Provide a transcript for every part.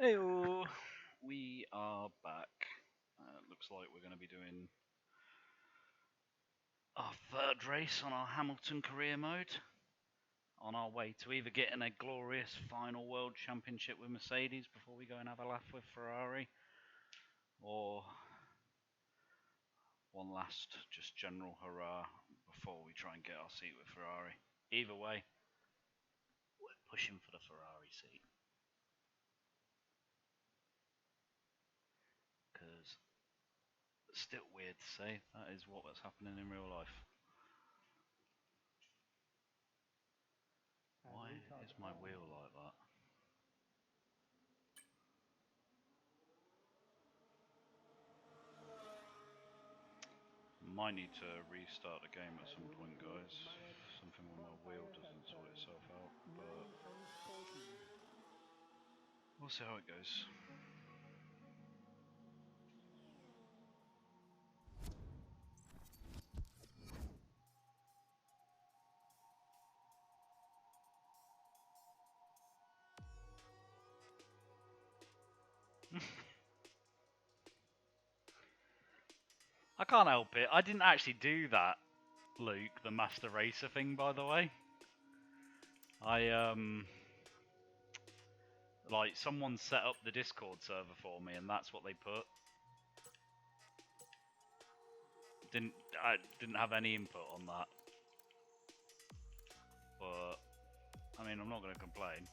Heyo, we are back. Looks like we're going to be doing our third race on our Hamilton career mode, on our way to either getting a glorious final world championship with Mercedes before we go and have a laugh with Ferrari, or one last just general hurrah before we try and get our seat with Ferrari. Either way, we're pushing for the Ferrari seat. Because it's still weird to say, that is what's happening in real life. Why is my wheel like that? Might need to restart the game at some point, guys. Something with my wheel doesn't sort itself out, but we'll see how it goes. I can't help it. I didn't actually do that, Luke, the Master Racer thing, by the way. Like, someone set up the Discord server for me, and that's what they put. I didn't have any input on that. But, I mean, I'm not going to complain.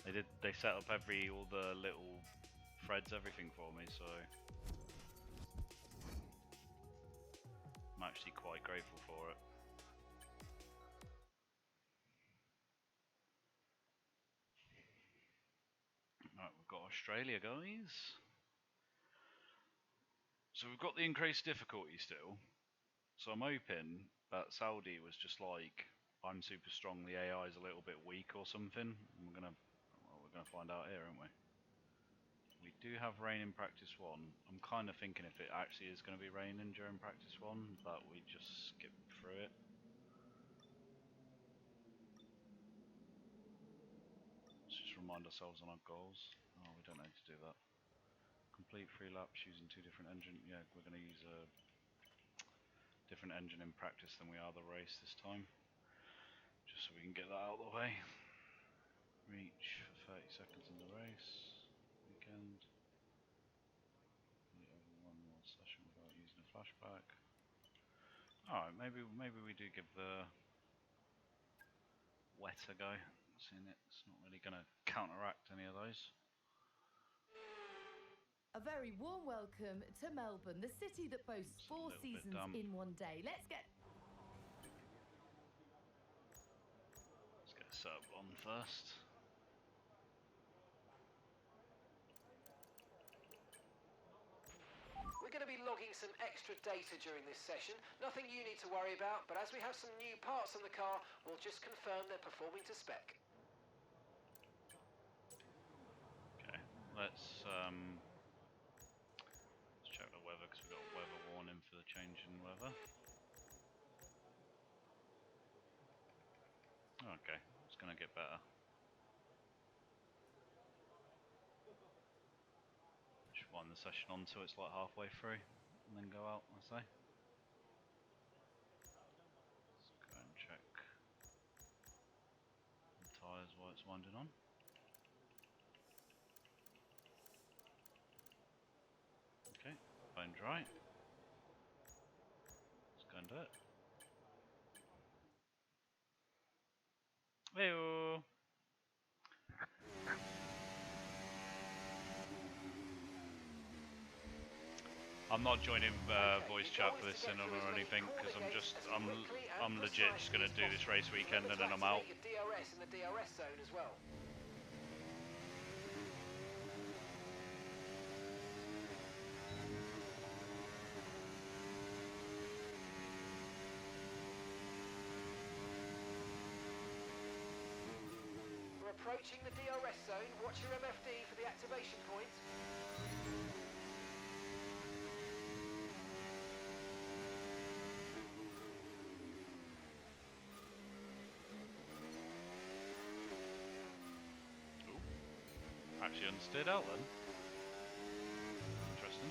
Like, they set up all the little threads, everything for me, so I'm actually quite grateful for it. Right, we've got Australia, guys. So we've got the increased difficulty still. So I'm hoping that Saudi was just like, I'm super strong, the AI is a little bit weak or something. And we're gonna find out here, aren't we? We do have rain in practice 1. I'm kind of thinking if it actually is going to be raining during practice 1, that we just skip through it. Let's just remind ourselves on our goals. Oh, we don't need to do that. Complete 3 laps using 2 different engines. Yeah, we're going to use a different engine in practice than we are the race this time. Just so we can get that out of the way. Reach for 30 seconds in the race. Weekend. Over one more session without using a flashback. Alright, maybe we do give the wet a go. Seeing it's not really going to counteract any of those. A very warm welcome to Melbourne, the city that boasts 4 seasons in one day. Let's get a setup on first. We're going to be logging some extra data during this session. Nothing you need to worry about, but as we have some new parts on the car, we'll just confirm they're performing to spec. Okay, let's check the weather because we've got a weather warning for the change in weather. Okay, it's going to get better. Just wind the session on till it's like halfway through and then go out, I say. Let's go and check the tyres while it's winding on. Okay, bone dry. Let's go and do it. Hey-oh. I'm not joining voice chat for this cinema or anything because I'm legit just gonna do this race weekend and then I'm out. DRS in the DRS zone as well. We're approaching the DRS zone. Watch your MFD for the activation point. actually understood out then. Interesting.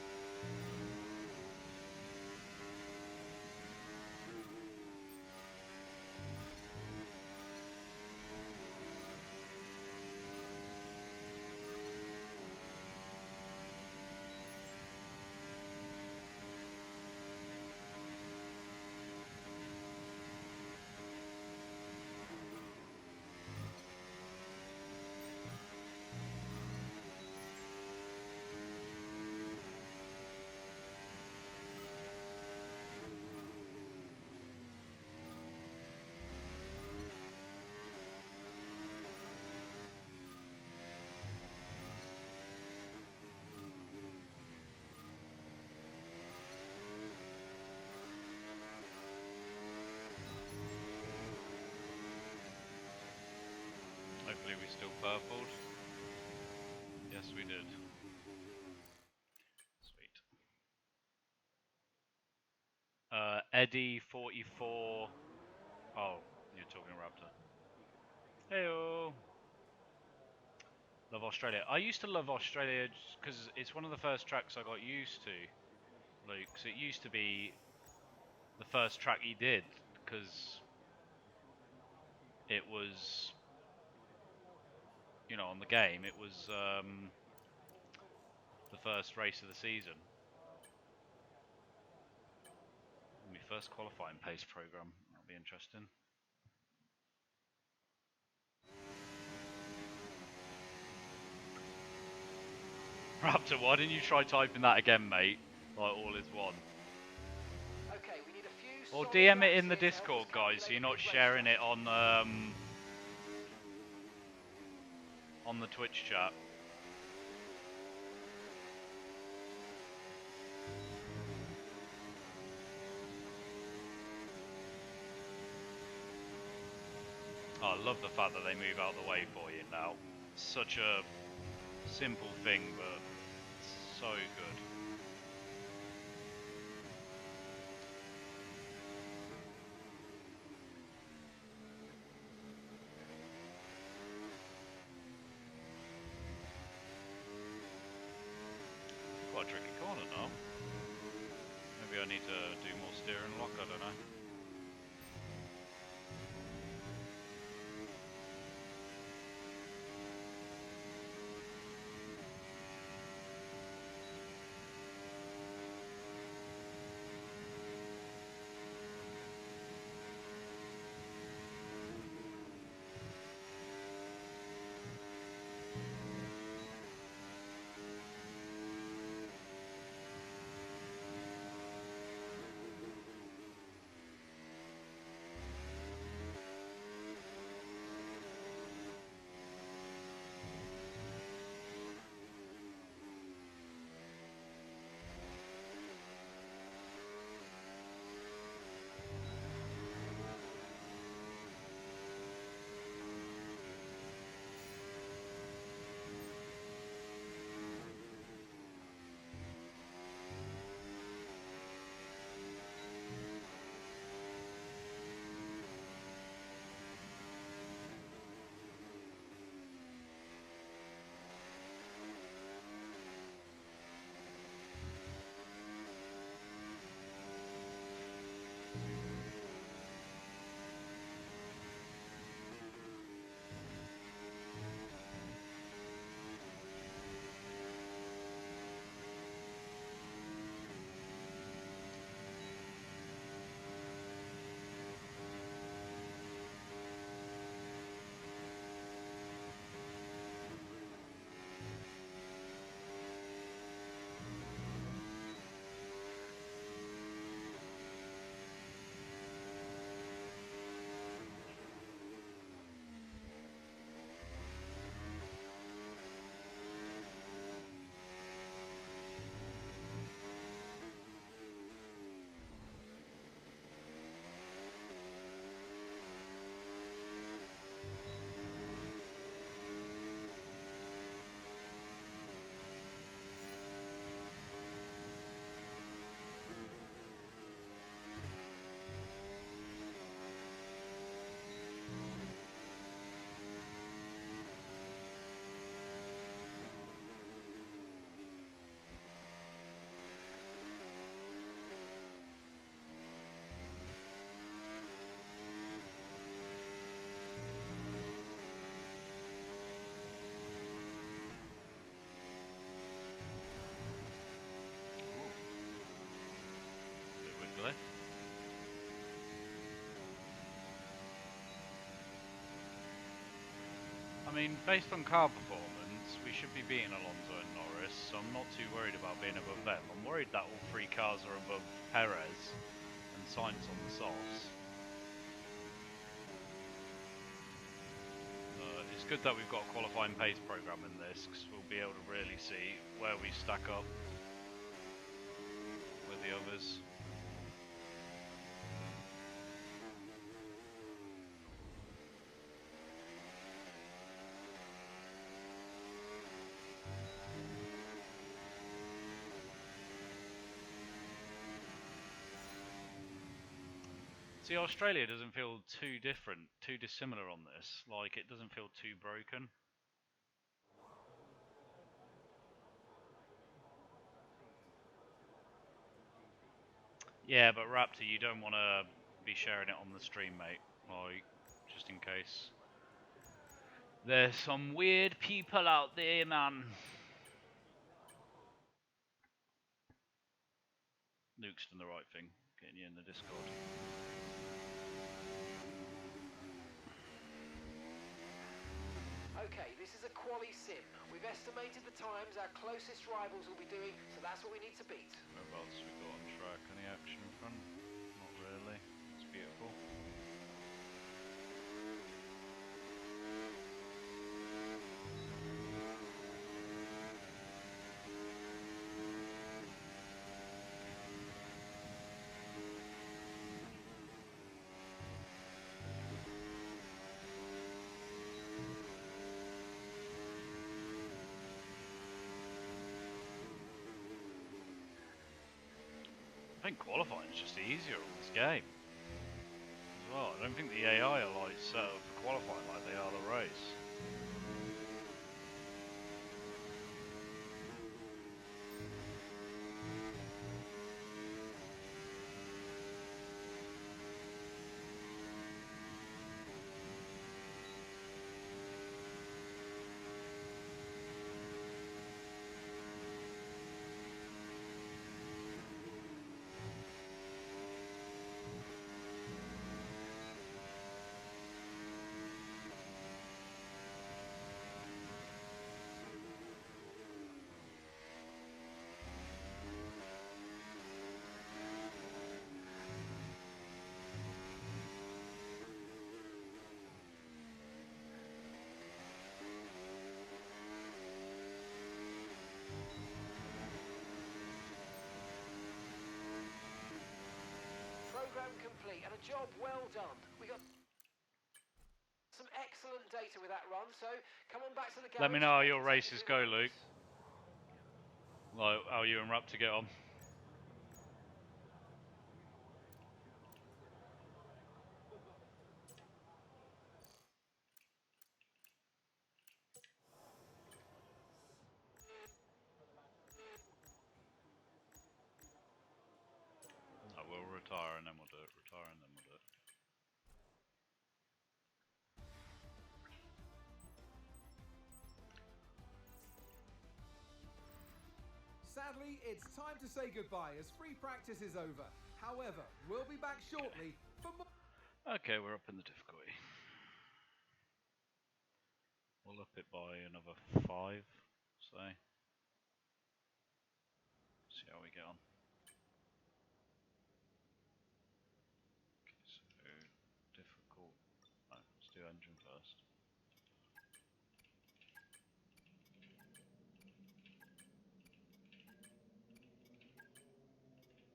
Hopefully we still purpled. Yes, we did. Sweet. Eddie44. Oh, you're talking Raptor. Heyo. Love Australia. I used to love Australia because it's one of the first tracks I got used to, Luke. So it used to be the first track he did because it was, you know, on the game. It was the first race of the season. My first qualifying pace program. That'll be interesting. Raptor, why didn't you try typing that again, mate? Like all is one. Okay, we need a few Or solid DM it laps in the here to help Discord, us guys, so you're calculate not a good race sharing it time. on the Twitch chat. Oh, I love the fact that they move out of the way for you now. Such a simple thing, but so good. Quite a tricky corner now. Maybe I need to do more steering lock, I don't know. I mean, based on car performance, we should be beating Alonso and Norris, so I'm not too worried about being above them. I'm worried that all three cars are above Perez and Sainz on the softs. It's good that we've got a qualifying pace program in this, because we'll be able to really see where we stack up with the others. See, Australia doesn't feel too different, too dissimilar on this. Like, it doesn't feel too broken. Yeah, but Raptor, you don't want to be sharing it on the stream, mate. Like, just in case. There's some weird people out there, man. Luke's done the right thing, getting you in the Discord. Okay, this is a quali sim. We've estimated the times our closest rivals will be doing, so that's what we need to beat. Whereabouts we got on track? Any action in front? Not really. It's beautiful. I think qualifying is just easier on this game as well. I don't think the AI are like set up for qualifying like they are the race. Program complete and a job well done. We got some excellent data with that run, so come on back to the garage. Let me know how your races go, Luke. Like how you and Raptor get on. I will retire and then we'll do it. Retire and then we'll do it. Sadly, it's time to say goodbye as free practice is over. However, we'll be back shortly for more. Okay, we're up in the difficulty. We'll up it by another 5, say. See how we get on. Okay, so difficult. No, let's do engine first.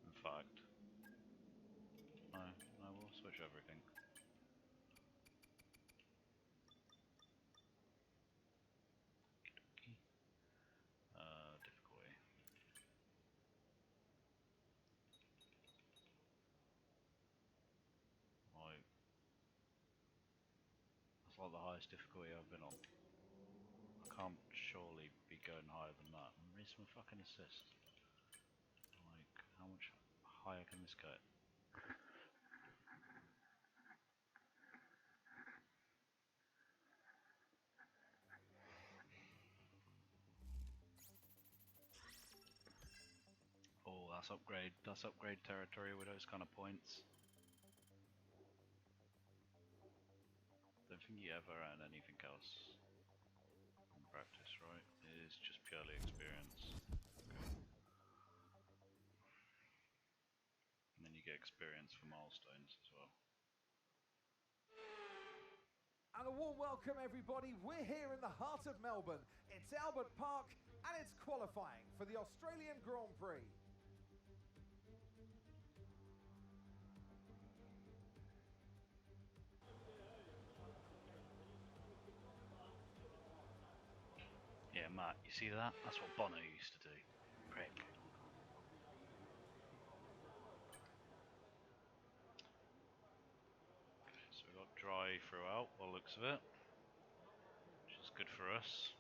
In fact, no, we'll switch everything. Difficulty. Like, that's like the highest difficulty I've been on. I can't surely be going higher than that. Where's my fucking assist? Like, how much higher can this go? Oh, that's upgrade. That's upgrade territory with those kind of points. Don't think you ever earn anything else. practice, right? It is just purely experience. Okay. And then you get experience for milestones as well. And a warm welcome, everybody. We're here in the heart of Melbourne. It's Albert Park, and it's qualifying for the Australian Grand Prix. Yeah, Matt, you see that? That's what Bono used to do. Prick. So we've got dry throughout, by the looks of it, which is good for us.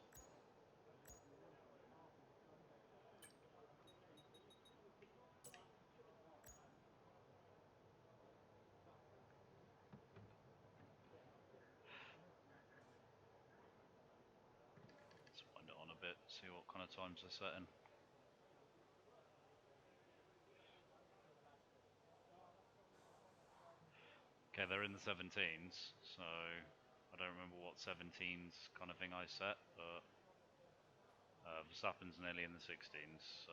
Let's wind it on a bit, see what kind of times they're setting. Okay, they're in the 17s, so I don't remember what 17s kind of thing I set, but Verstappen's nearly in the 16s, so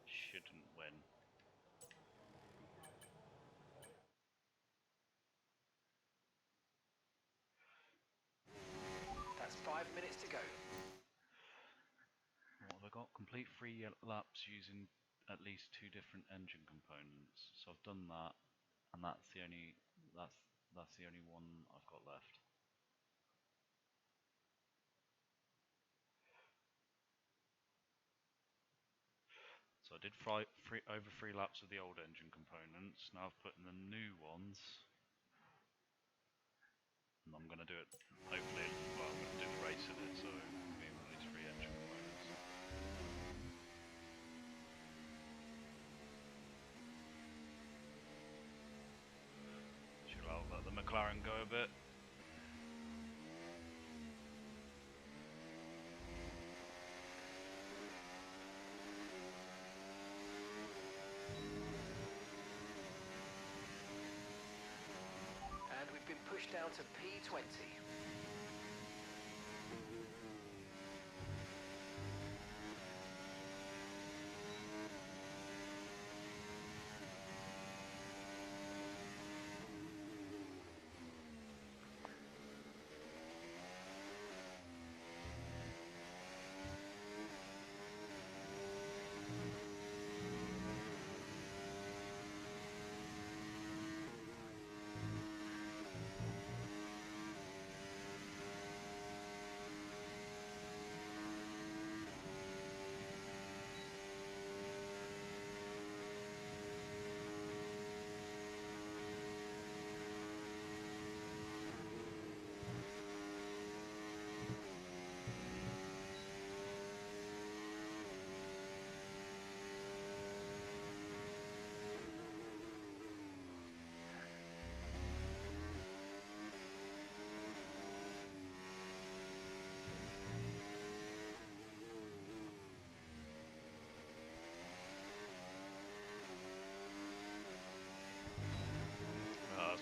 shouldn't win. That's 5 minutes to go. What have I got? Complete 3 laps using at least 2 different engine components. So I've done that, and that's the only one I've got left. So I did over 3 laps of the old engine components. Now I've put in the new ones, and I'm going to do it. Hopefully, well, I'm going to do the race in it. So being with these 3 engine components. Should I'll let the McLaren go a bit. And we've been pushed down to P20.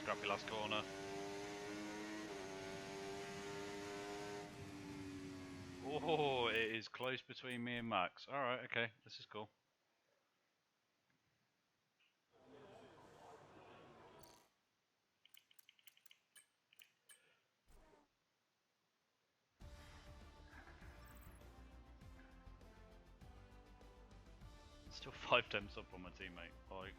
Scrappy last corner. Oh, it is close between me and Max. Alright, okay, this is cool. Still 5 temps up on my teammate. Like,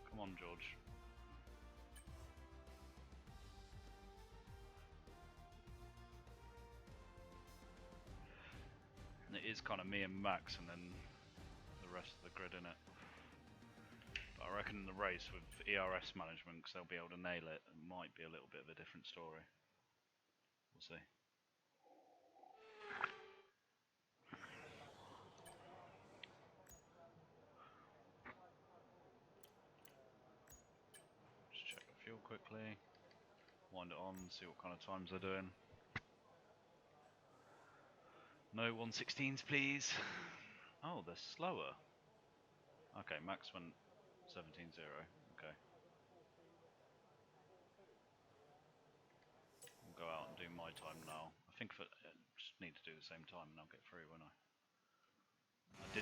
come on, George. And it is kind of me and Max, and then the rest of the grid in it. But I reckon in the race with ERS management, because they'll be able to nail it, it might be a little bit of a different story. We'll see. Just check the fuel quickly. Wind it on, see what kind of times they're doing. No 116s, please. Oh, they're slower. Okay, Max went 17.0. Okay. I'll go out and do my time now. I think just need to do the same time and I'll get through, won't I? I did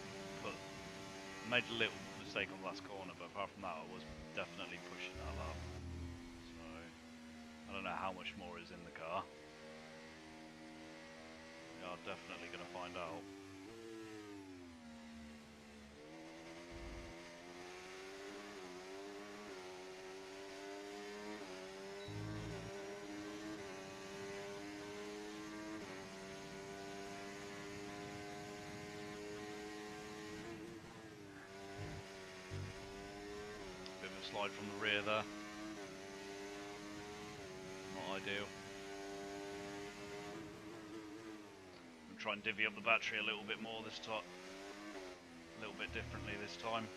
made a little mistake on the last corner, but apart from that, I was definitely pushing that lap. So I don't know how much more is in the car. We are definitely going to find out. Slide from the rear there. Not ideal. I'm trying to divvy up the battery a little bit more this time. A little bit differently this time.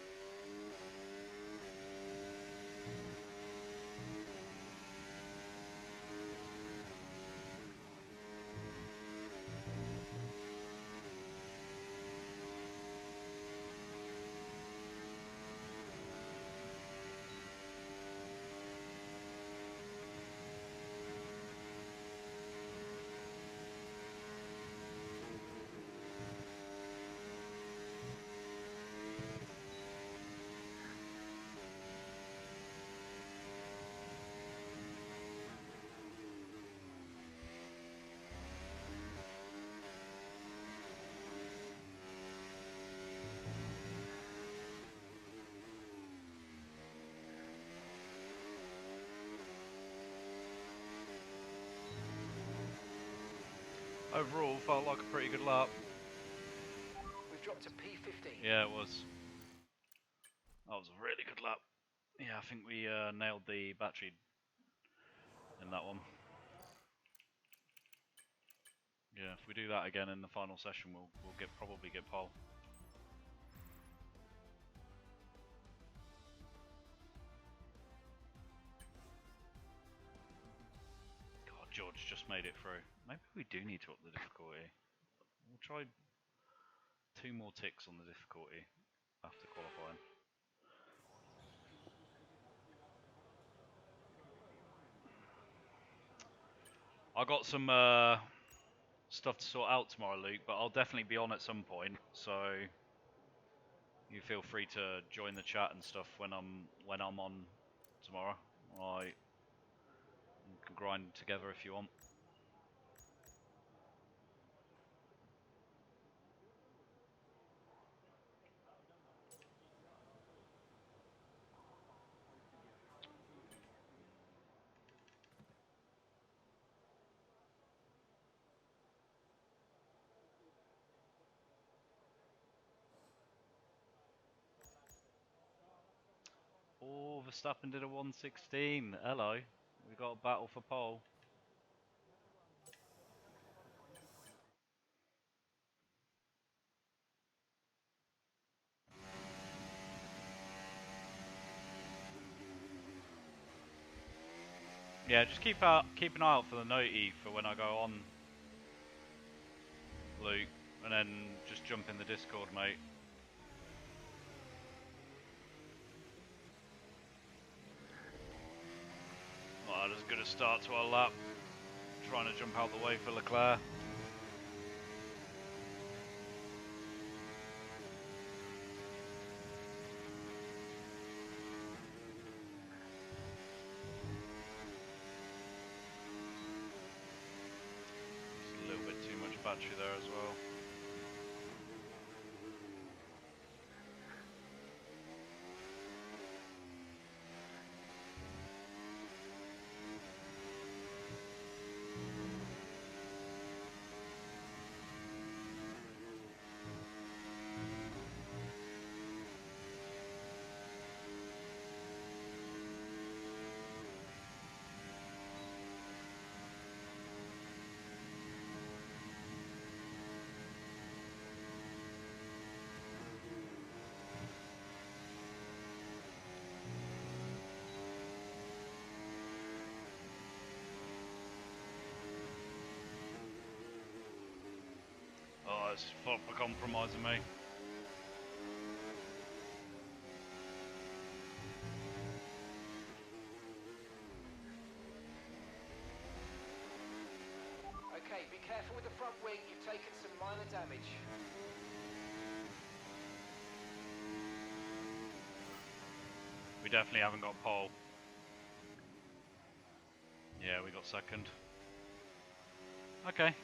Overall, felt like a pretty good lap. We've dropped to P15. Yeah, it was. That was a really good lap. Yeah, I think we nailed the battery in that one. Yeah, if we do that again in the final session, we'll probably get pole. God, George just made it through. Maybe we do need to up the difficulty. We'll try 2 more ticks on the difficulty after qualifying. I got some stuff to sort out tomorrow, Luke, but I'll definitely be on at some point. So you feel free to join the chat and stuff when I'm on tomorrow. We can grind together if you want. Oh, Verstappen did a 1:16. Hello. We got a battle for pole. Yeah, just keep an eye out for the noti for when I go on, Luke, and then just jump in the Discord, mate. Not as good a start to our lap. Trying to jump out the way for Leclerc. Just a little bit too much battery there as well. Oh, it's proper compromising me. minor damage. We definitely haven't got pole. Yeah, we got second. Okay.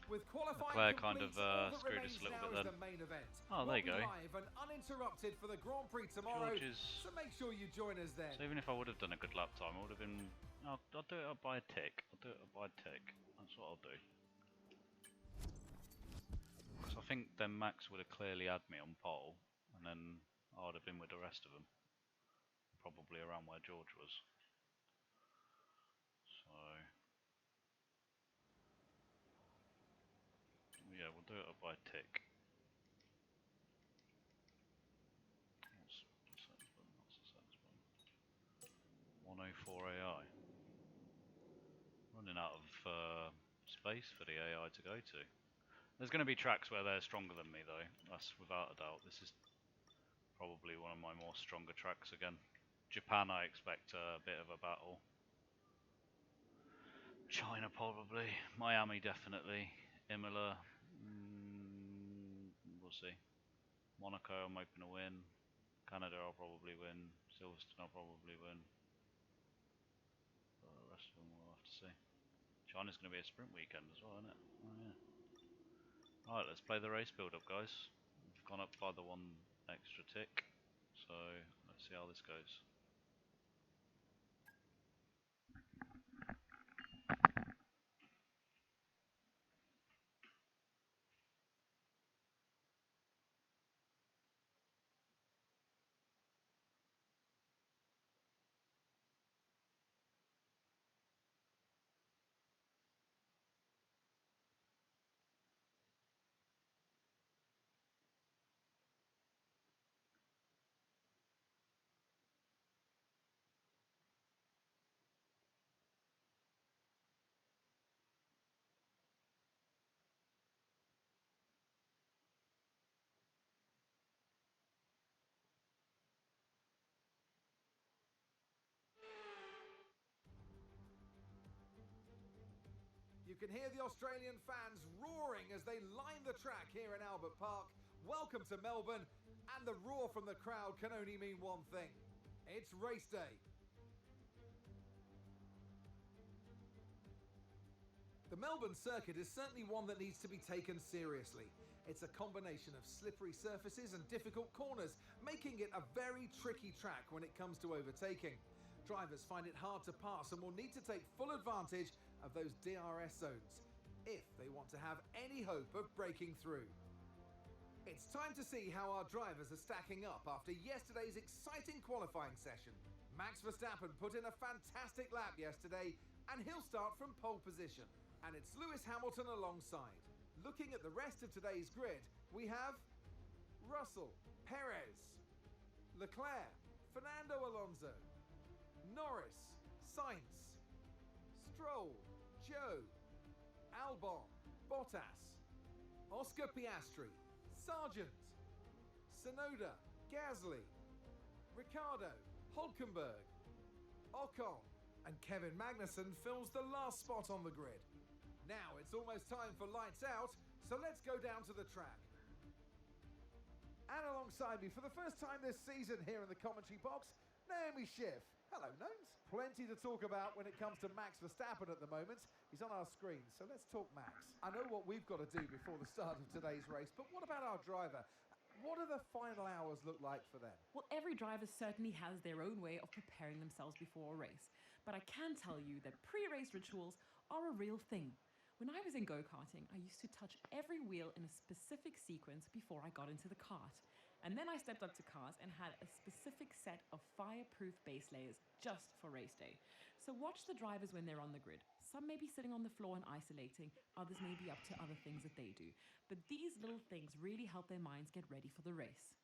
With qualifying Leclerc kind complete, of all that screwed us remains a little now bit is then. the main event. Oh, there you go. Live and uninterrupted for the Grand Prix tomorrow. George's... So make sure you join us then. So even if I would have done a good lap time, I would have been... I'll do it up by a tick. I'll do it up by a tick. That's what I'll do. Because I think then Max would have clearly had me on pole, and then I would have been with the rest of them. Probably around where George was. So... yeah, we'll do it up by a tick. What's the settings button? What's the settings button? 104 AI. Running out of space for the AI to go to. There's going to be tracks where they're stronger than me though, that's without a doubt. This is probably one of my more stronger tracks again. Japan I expect a bit of a battle. China probably. Miami definitely. Imola, we'll see. Monaco I'm hoping to win. Canada I'll probably win. Silverstone I'll probably win. The rest of them we'll have to see. China's going to be a sprint weekend as well, isn't it? Oh yeah. Alright, let's play the race build up, guys. We've gone up by the one extra tick, so let's see how this goes. You can hear the Australian fans roaring as they line the track here in Albert Park. Welcome to Melbourne, and the roar from the crowd can only mean one thing. It's race day. The Melbourne circuit is certainly one that needs to be taken seriously. It's a combination of slippery surfaces and difficult corners, making it a very tricky track when it comes to overtaking. Drivers find it hard to pass and will need to take full advantage of those DRS zones if they want to have any hope of breaking through. It's time to see how our drivers are stacking up after yesterday's exciting qualifying session. Max Verstappen put in a fantastic lap yesterday and he'll start from pole position. And it's Lewis Hamilton alongside. Looking at the rest of today's grid, we have Russell, Perez, Leclerc, Fernando Alonso, Norris, Sainz, Stroll, Joe, Albon, Bottas, Oscar Piastri, Sargent, Tsunoda, Gasly, Ricciardo, Hülkenberg, Ocon, and Kevin Magnussen fills the last spot on the grid. Now it's almost time for lights out, so let's go down to the track. And alongside me for the first time this season here in the commentary box, Naomi Schiff. Hello, Gnomes. Plenty to talk about when it comes to Max Verstappen at the moment. He's on our screen, so let's talk Max. I know what we've got to do before the start of today's race, but what about our driver? What do the final hours look like for them? Well, every driver certainly has their own way of preparing themselves before a race. But I can tell you that pre-race rituals are a real thing. When I was in go-karting, I used to touch every wheel in a specific sequence before I got into the kart. And then I stepped up to cars and had a specific set of fireproof base layers just for race day. So watch the drivers when they're on the grid. Some may be sitting on the floor and isolating, others may be up to other things that they do. But these little things really help their minds get ready for the race.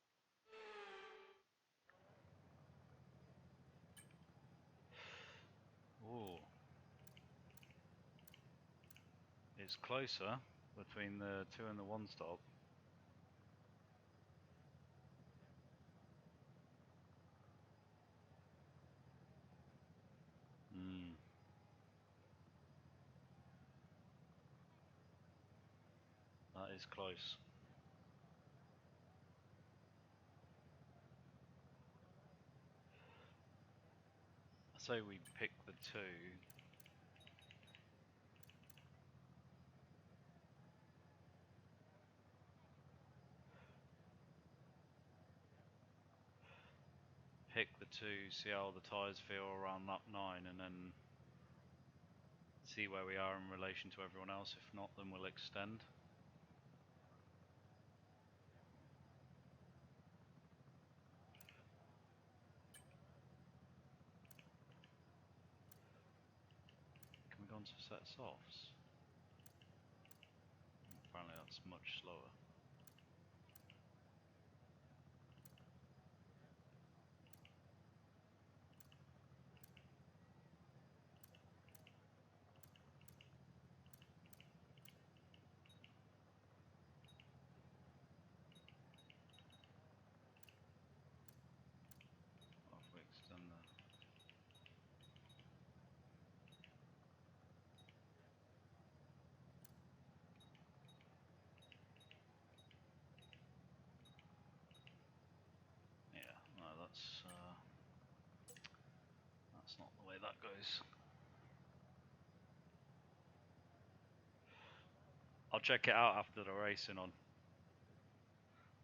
Ooh. It's closer between the 2 and the 1 stop. is close. So we pick the 2. Pick the 2, see how the tyres feel around lap 9, and then see where we are in relation to everyone else. If not, then we'll extend. Can we go on to set softs? Apparently that's much slower. What if we extend that? Yeah, no, that's not the way that goes. I'll check it out after the racing on.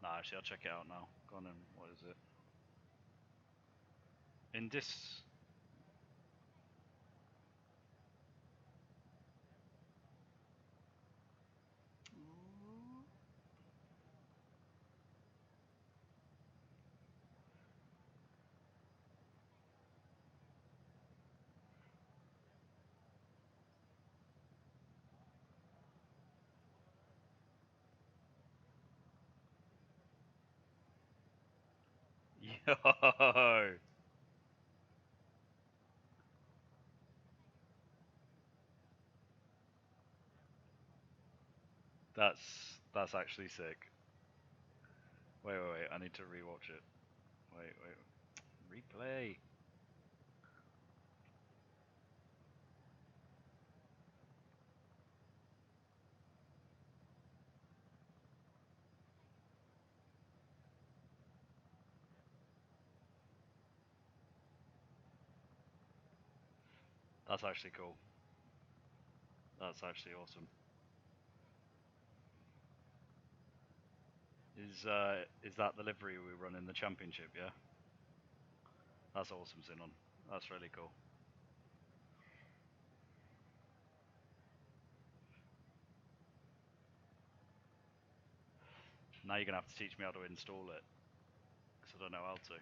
No, actually, I'll check it out now. Go on then. What is it? In this. Yo! That's actually sick. Wait, I need to rewatch it. Wait. Replay. That's actually cool. That's actually awesome. Is that the livery we run in the championship? Yeah. That's awesome, Sinon. That's really cool. Now you're gonna have to teach me how to install it, because I don't know how to.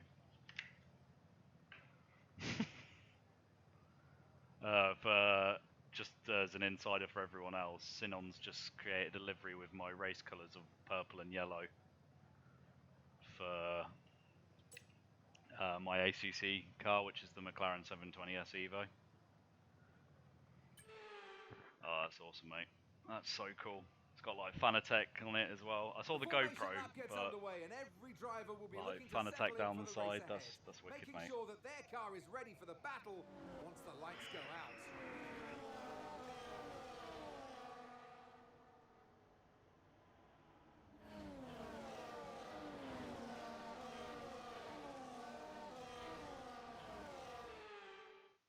For just as an insider for everyone else, Sinon's just created a livery with my race colours of purple and yellow for my ACC car, which is the McLaren 720S Evo. Oh, that's awesome, mate. That's so cool. It's got like Fanatec on it as well. I saw the GoPro, but like Fanatec down the side, that's wicked, making mate. sure that their car is ready for the battle once the lights go out.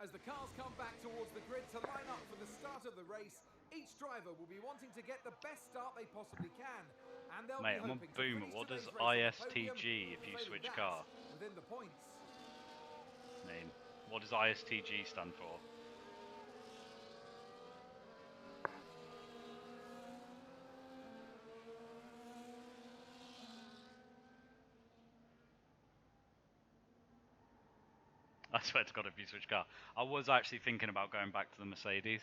As the cars come back towards the grid to line up for the start of the race, each driver will be wanting to get the best start they possibly can. And they'll Mate, be I'm on hoping to Boomer. finish What does today's race on the ISTG podium, if you failing switch that, car within the points. mean? What does ISTG stand for? I swear to God, if you switch car. I was actually thinking about going back to the Mercedes.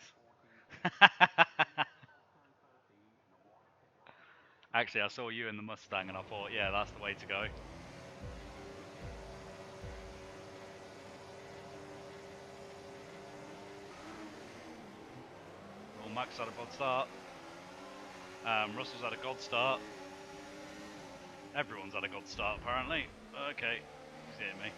Actually, I saw you in the Mustang and I thought, yeah, that's the way to go. Well, Max had a god start. Russell's had a god start. Everyone's had a god start, apparently. Okay, he's hitting me.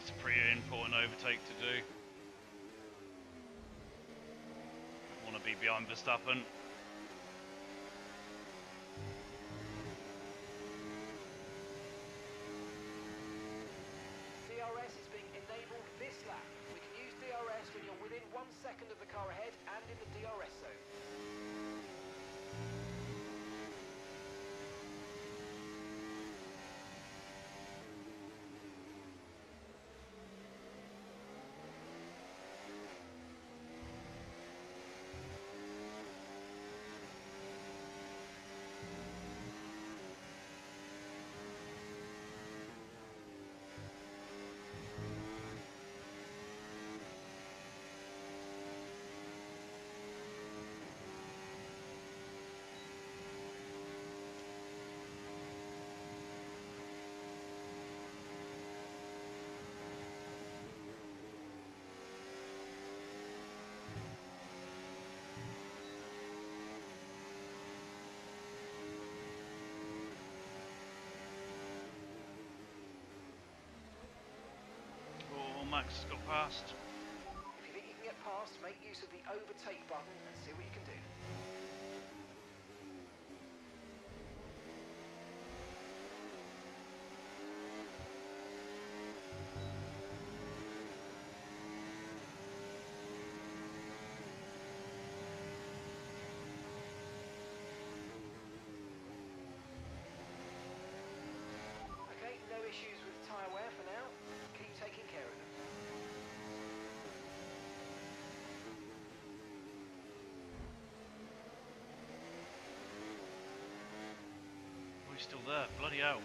That's a pretty important overtake to do. Want to be behind Verstappen. DRS is being enabled this lap. We can use DRS when you're within 1 second of the car ahead and in the DRS zone. Max has got past. If you think you can get past, make use of the overtake button and see what you can do. Okay, no issues with tyre wear for now. Keep taking care of them. Oh, he's still there. Bloody hell.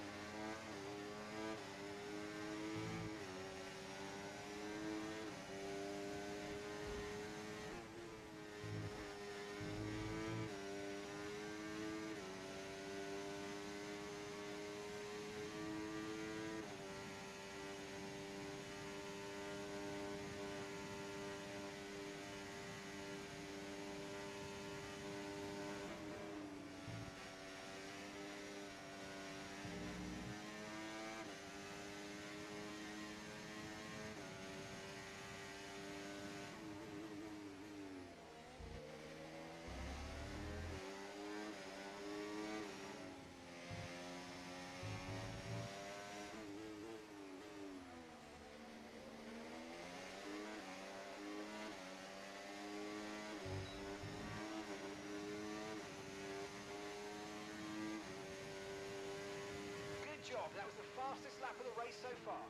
Good job, that was the fastest lap of the race so far.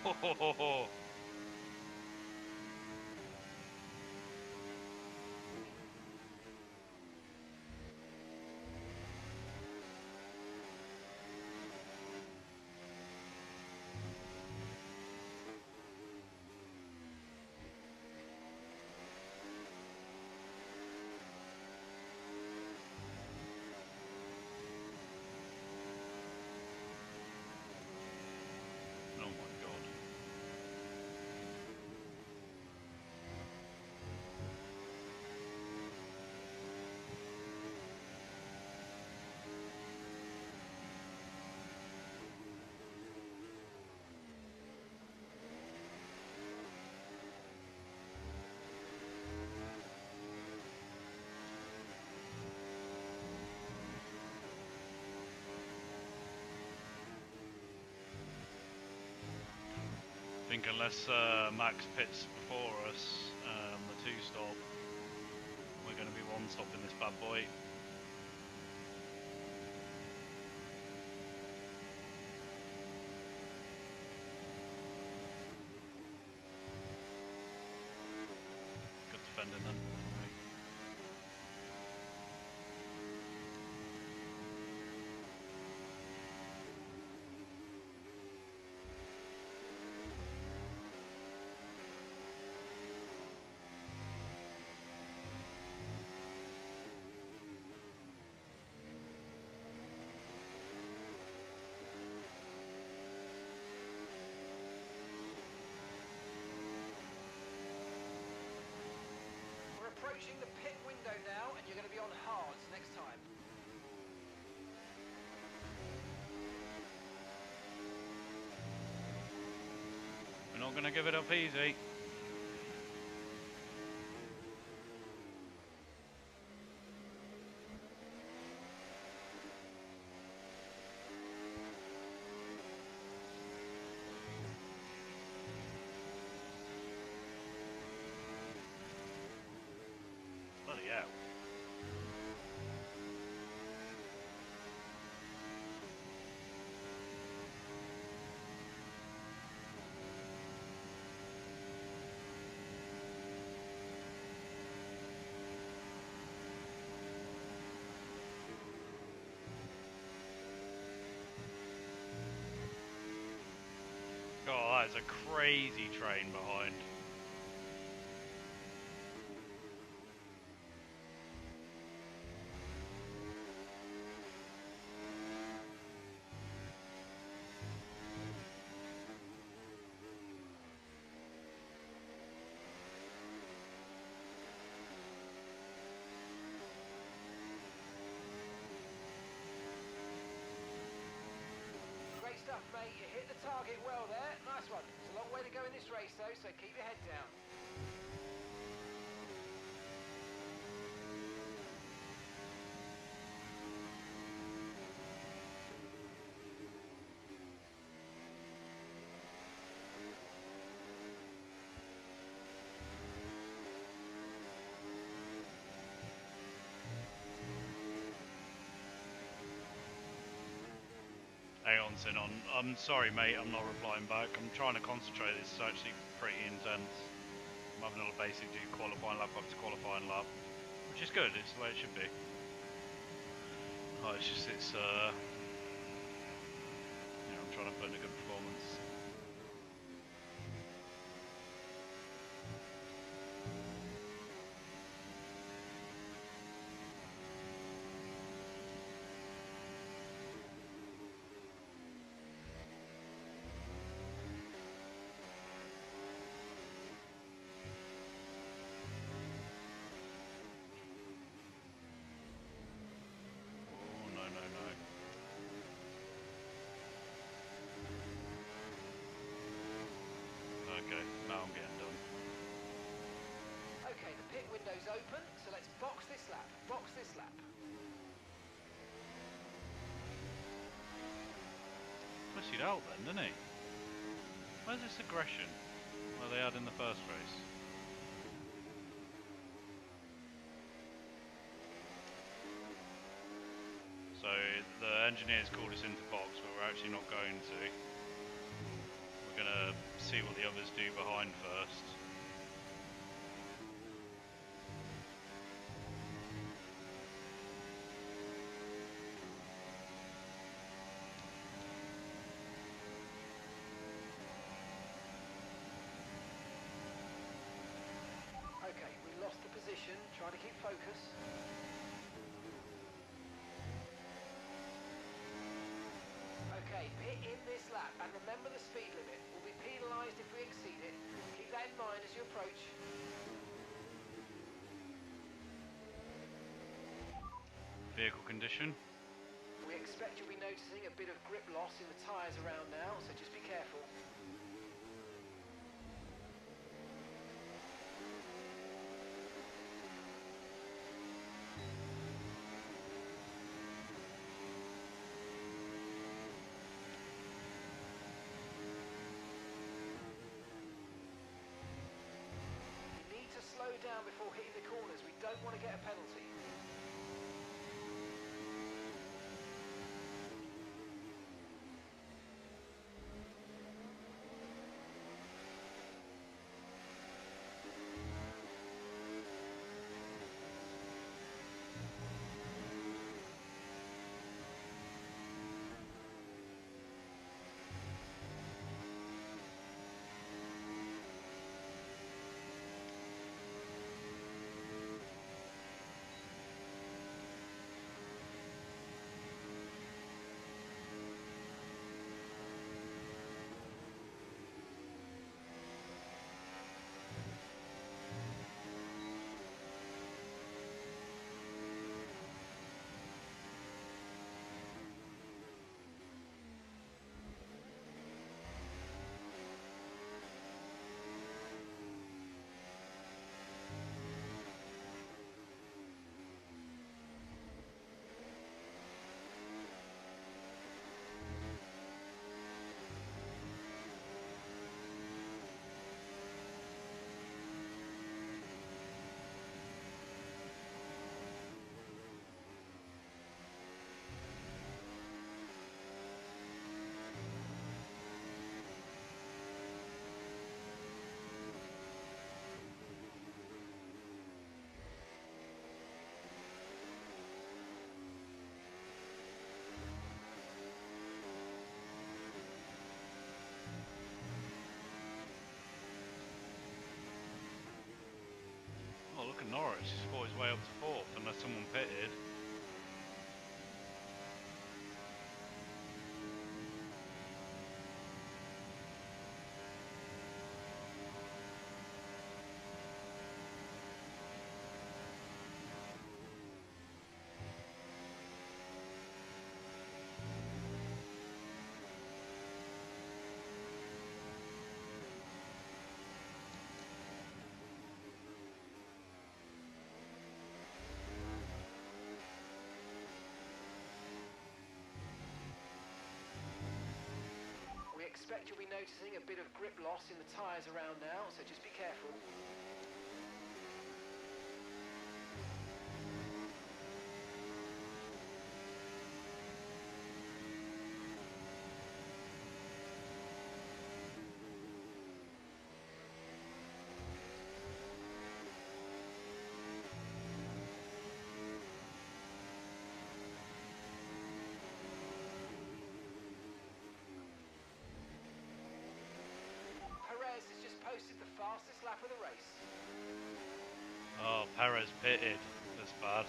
Oh, oh my god. I think unless Max pits before us, the 2-stop, we're going to be 1-stopping this bad boy. Good defending then. We're approaching the pit window now, and you're going to be on hards next time. We're not going to give it up easy. Bloody hell. God, that is a crazy train behind. Great stuff, mate. You hit the target well there. Nice one. It's a long way to go in this race, though, so keep your head down. Aeon's in on. I'm sorry, mate, I'm not replying back. I'm trying to concentrate. This is actually pretty intense. I'm having a basically do qualifying lap after qualifying lap, which is good. It's the way it should be. Oh, it's just, you know, I'm trying to put in a good performance. Okay, now I'm getting done. Okay, the pit window's open, so let's box this lap. Box this lap. Pussied out then, didn't he? Where's this aggression? Well, they had in the first race. So the engineers called us into box, but we're actually not going to. We're going to see what the others do behind first. Okay, we lost the position. Try to keep focus. Okay, pit in this lap, and remember the speed limit. We'll be penalised if we exceed it. Keep that in mind as you approach. Vehicle condition. We expect you'll be noticing a bit of grip loss in the tyres around now, so just be careful. Slow down before hitting the corners. We don't want to get a penalty. Oh, look at Norris. He's fought his way up to 4th, unless someone pitted. We expect you'll be noticing a bit of grip loss in the tyres around now, so just be careful. Posted the fastest lap of the race. Oh, Perez pitted. That's bad.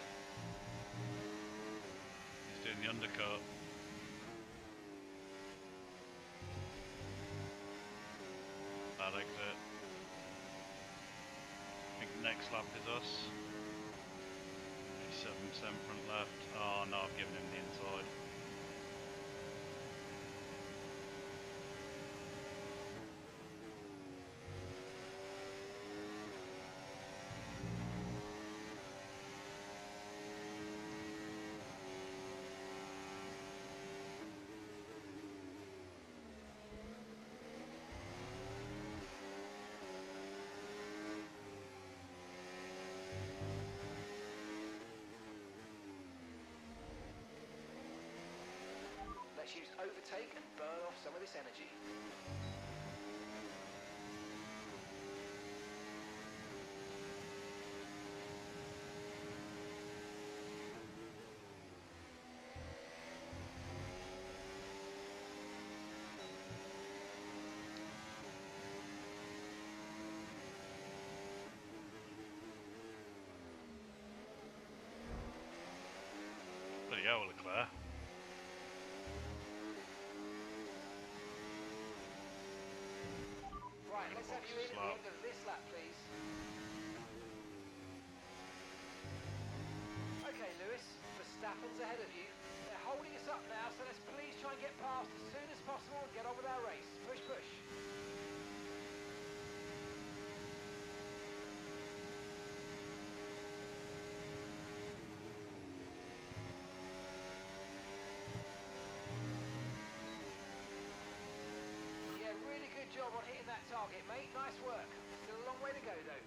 He's doing the undercut. Bad exit. I think next lap is us. 87% front left. Oh no, I've given him the inside. Let's use overtake and burn off some of this energy. hell, Leclerc. Right, let's have you in at the end of this lap, please. Okay, Lewis, Verstappen's ahead of you. They're holding us up now, so let's please try and get past as soon as possible and get on with our race. Push, push. Yeah, really good job on hitting that target, mate. Nice work. Still a long way to go, though.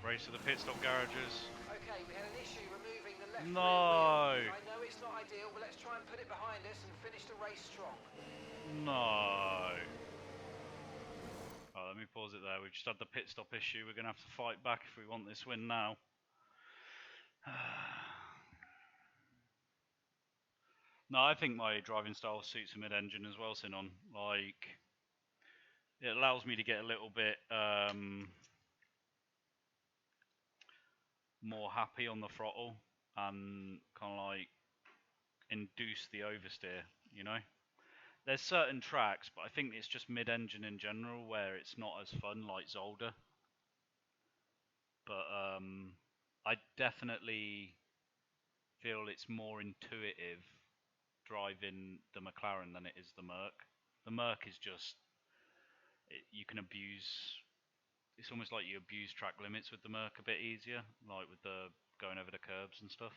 Race to the pit stop garages. Okay, we had an issue removing the left No. rear wheel. I know it's not ideal, but let's try and put it behind us and finish the race strong. No. Oh, let me pause it there. We've just had the pit stop issue. We're going to have to fight back if we want this win now. No, I think my driving style suits a mid-engine as well, Sinon. Like, it allows me to get a little bit more happy on the throttle and kind of like induce the oversteer, you know? There's certain tracks, but I think it's just mid-engine in general where it's not as fun, like Zolder. But I definitely feel it's more intuitive driving the McLaren than it is the Merc. The Merc is just, you can abuse, it's almost like you abuse track limits with the Merc a bit easier, like with the going over the curbs and stuff.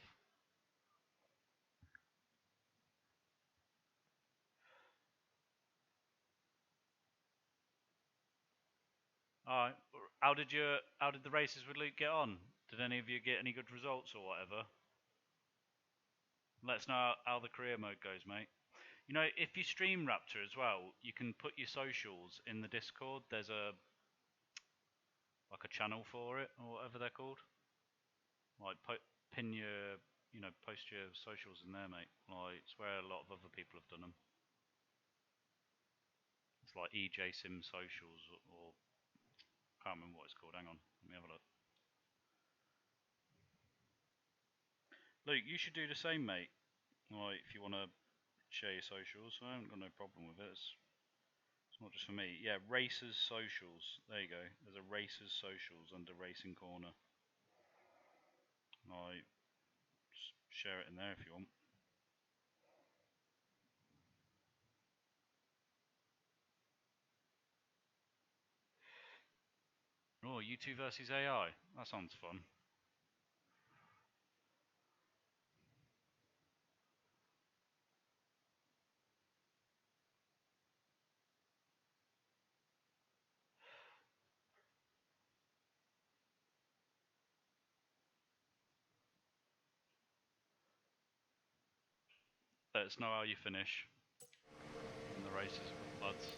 Alright, how did the races with Luke get on? Did any of you get any good results or whatever? Let us know how the career mode goes, mate. You know, if you stream Raptor as well, you can put your socials in the Discord. There's like a channel for it or whatever they're called. Like pin your, you know, post your socials in there, mate. Like it's where a lot of other people have done them. It's like EJ Sim socials or I can't remember what it's called. Hang on, let me have a look. Luke, you should do the same, mate. Like if you want to share your socials, I haven't got no problem with it. It's not just for me. Yeah, Racers Socials. There you go. There's a Racers Socials under Racing Corner. Right, just share it in there if you want. Oh, U2 versus AI. That sounds fun. Let us know how you finish in the races, lads.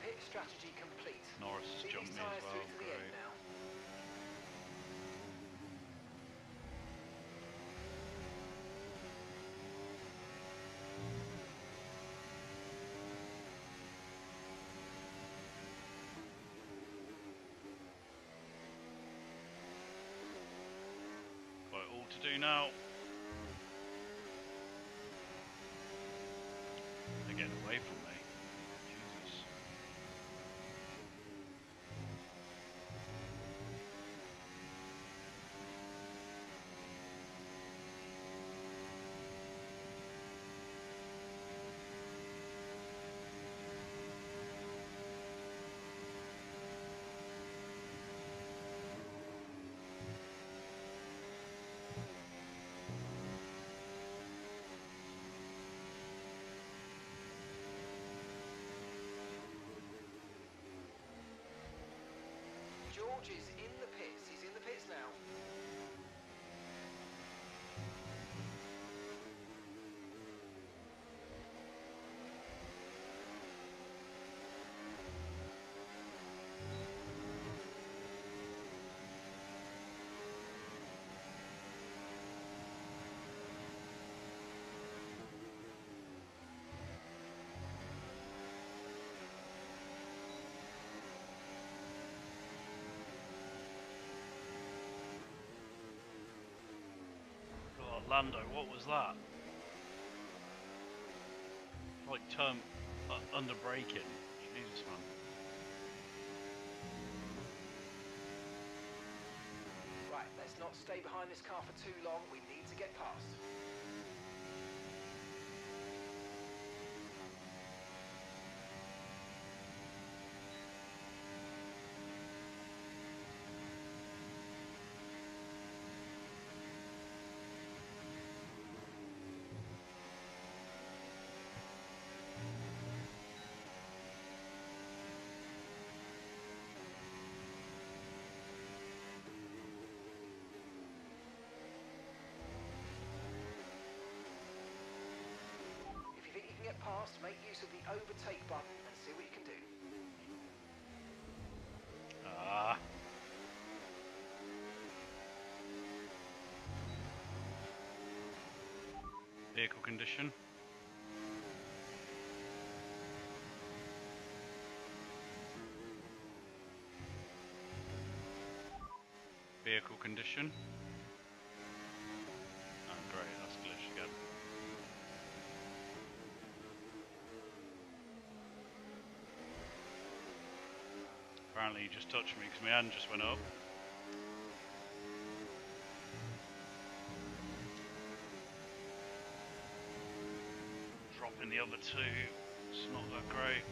Pit strategy complete. Norris See jumped these me as tyres well. through to the end Great. now. Got it all to do now. They're getting away from me. Jesus. Lando, what was that? Like turn under braking. Jesus, man. Right, let's not stay behind this car for too long. We need to get past. Get past, make use of the overtake button and see what you can do. Vehicle condition. Vehicle condition. Oh great, that's glitched again. Apparently you just touched me because my hand just went up. Dropping the other two, it's not that great.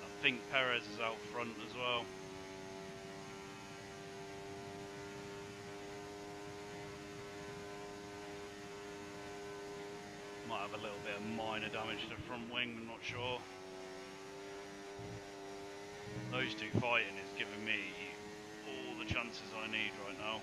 I think Perez is out front as well. Might have a little bit of minor damage to the front wing, I'm not sure. Those two fighting is giving me all the chances I need right now.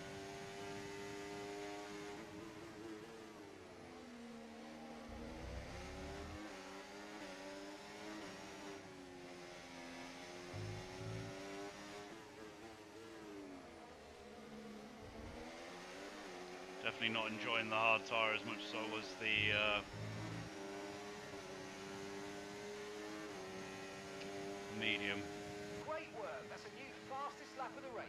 Definitely not enjoying the hard tyre as much as I was the medium. Great work, that's a new fastest lap of the race.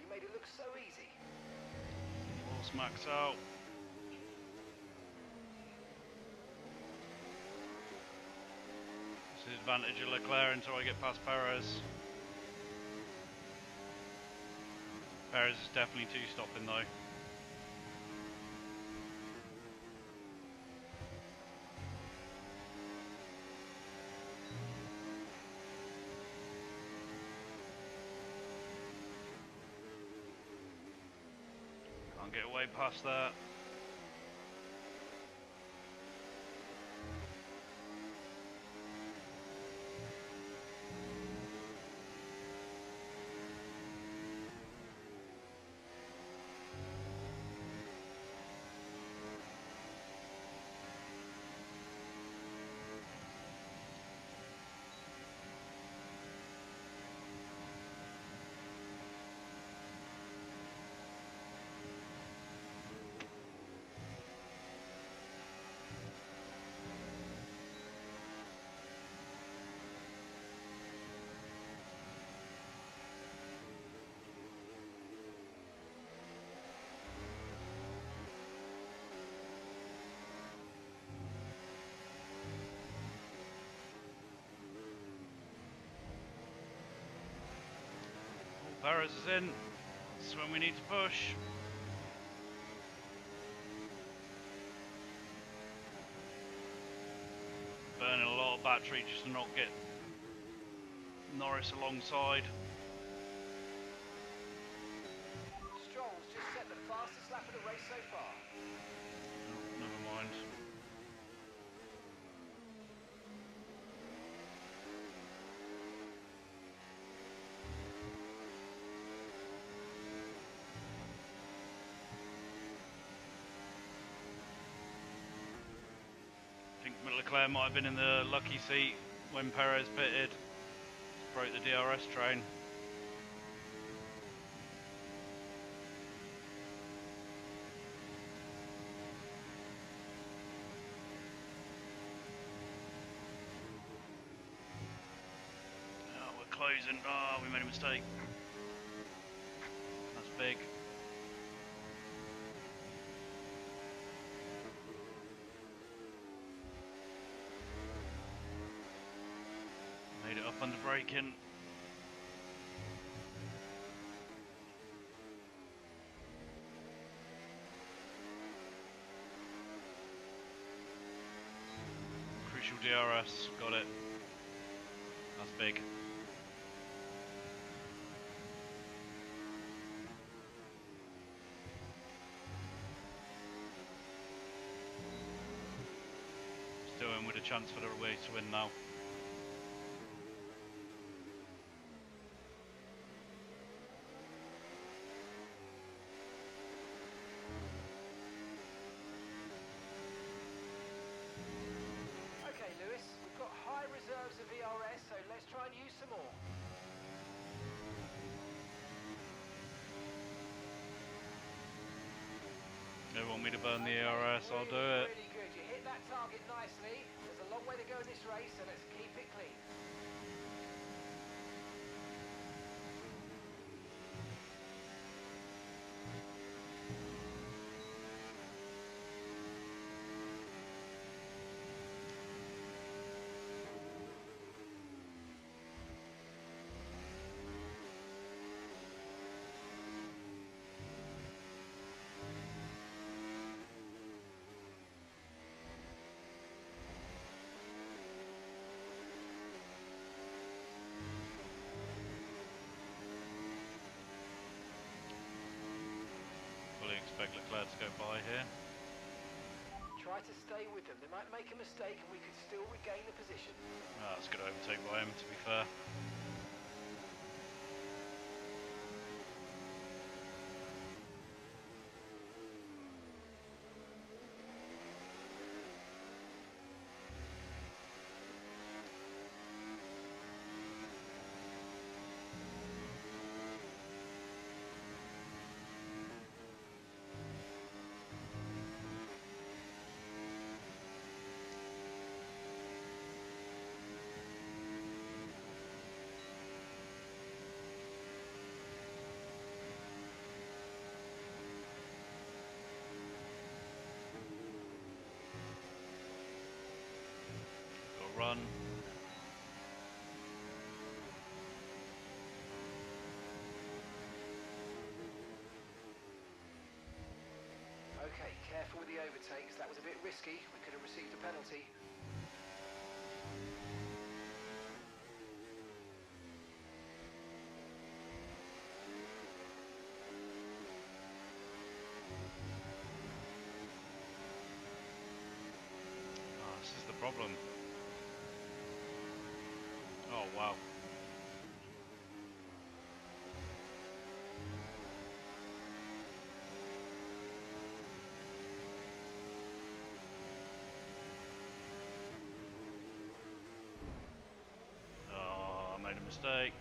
You made it look so easy. Force max out. This is the advantage of Leclerc until I get past Perez. Perez is definitely two-stopping though. Can't get away past that. Perez is in. This is when we need to push. battery just to not get Norris alongside. Stroll's just set the fastest lap of the race so far. Oh, never mind. I think Leclerc might have been in the lucky seat when Perez pitted. Broke the DRS train. Oh, we're closing. Oh, we made a mistake. That's big. Made it up under braking. Crucial DRS, got it. That's big. Still in with a chance for the race to win now. Okay, Lewis, we've got high reserves of ERS, so let's try and use some more. They want me to burn the Okay, ERS, I'll do it. Really good. You hit that target nicely. There's a long way to go in this race, so let's keep it clean. Fully expect Leclerc to go by here. Try to stay with them. They might make a mistake and we could still regain the position. Oh, that's a good overtake by him, to be fair. Got run. Okay, careful with the overtakes. That was a bit risky. We could have received a penalty. Oh, this is the problem. Oh, wow. Oh, I made a mistake.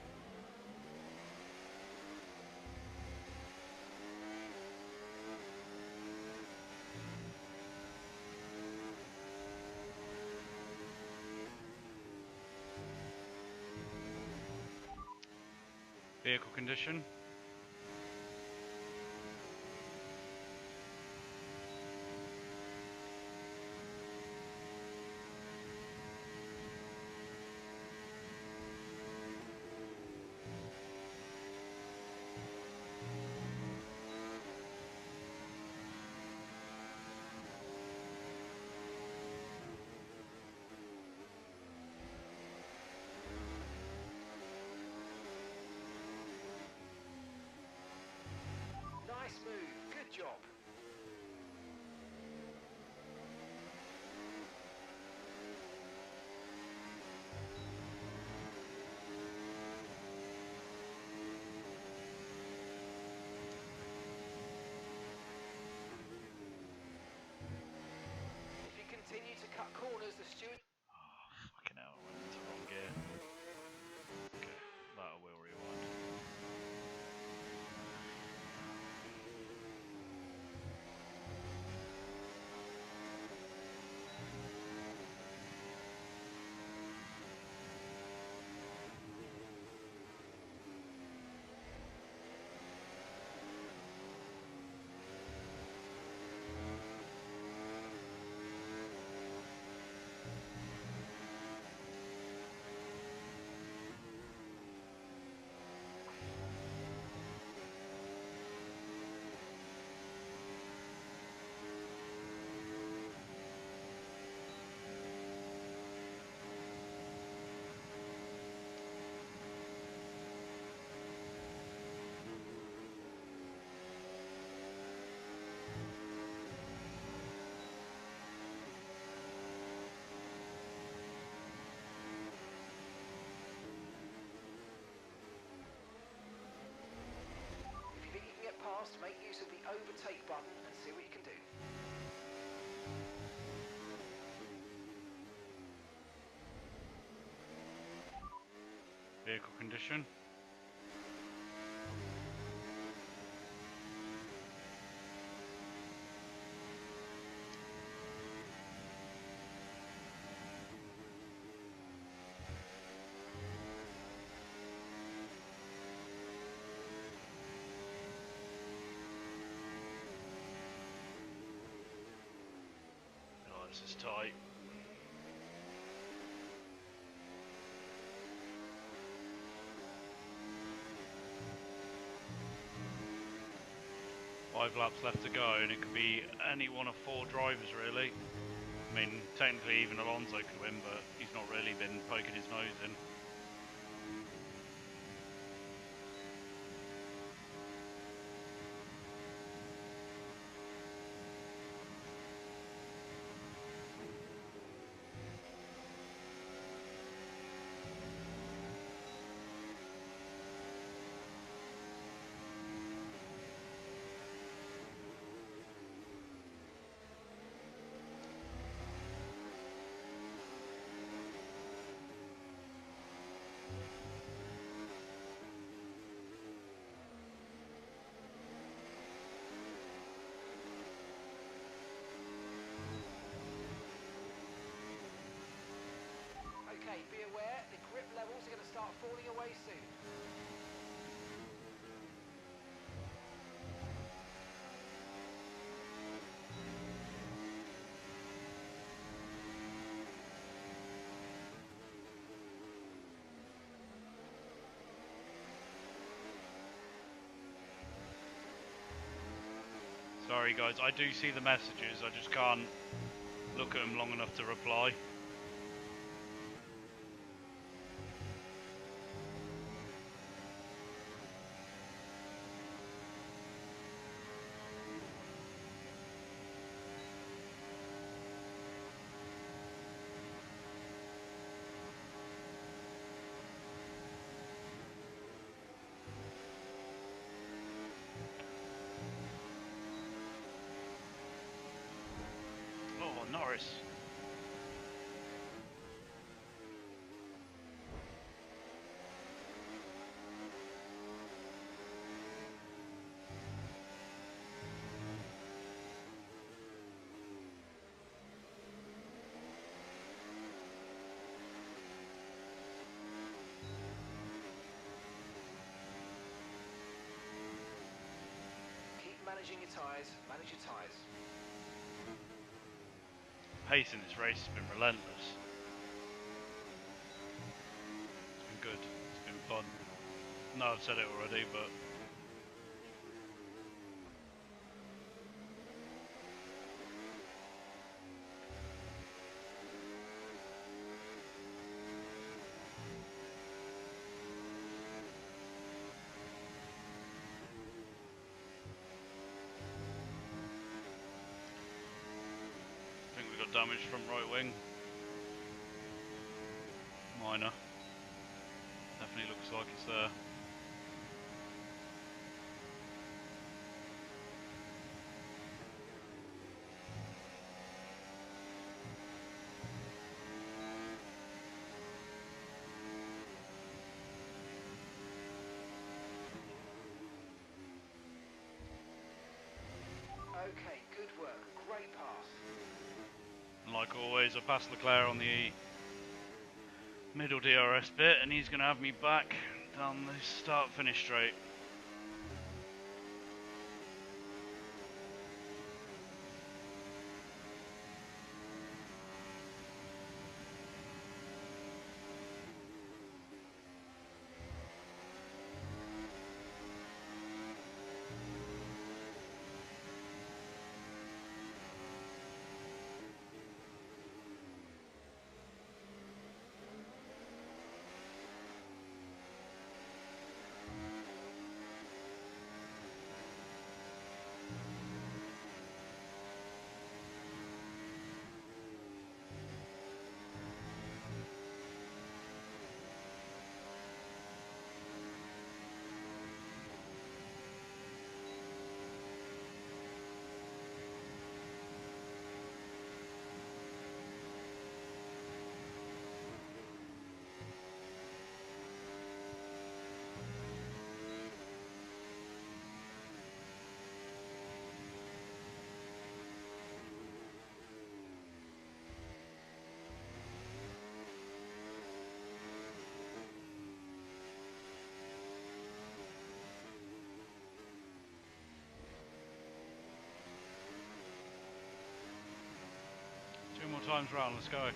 Vehicle condition. job. If you continue to cut corners, the steward... Oh, fucking hell, I went into the wrong gear. Okay, that will rewind. If you think you can get past, make use of the overtake button and see what you can do. Vehicle condition. Oh, this is tight. Five laps left to go, and it could be any one of four drivers, really. I mean, technically even Alonso could win, but he's not really been poking his nose in. Okay, be aware, the grip levels are going to start falling away soon. Sorry guys, I do see the messages, I just can't look at them long enough to reply. Oh, Norris. Keep managing your tyres, manage your tyres. Pace in this race has been relentless. It's been good, it's been fun. No, I've said it already, but damage from right wing. Minor. Definitely looks like it's there. Okay, good work. Great pass. And like always, I passed Leclerc on the middle DRS bit, and he's going to have me back down the start-finish straight. Two more times round, let's go.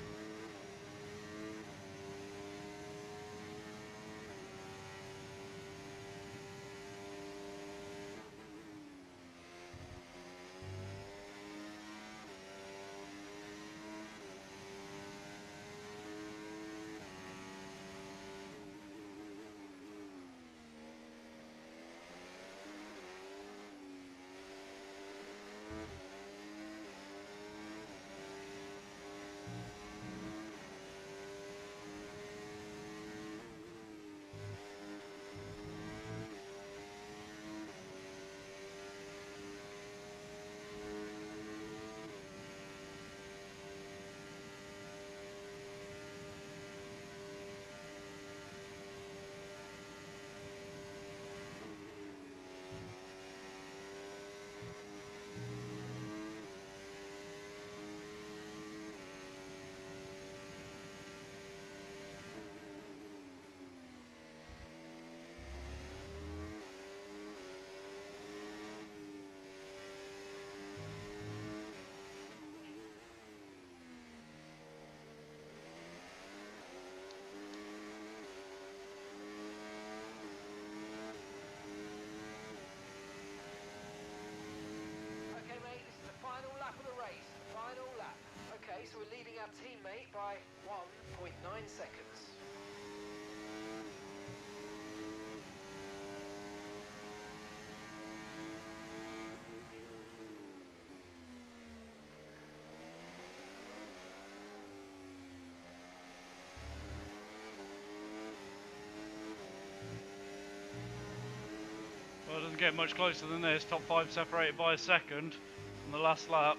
Okay, mate, this is the final lap of the race. Final lap. Okay, so we're leading our teammate by 1.9 seconds. Well, it doesn't get much closer than this. Top 5 separated by a second on the last lap.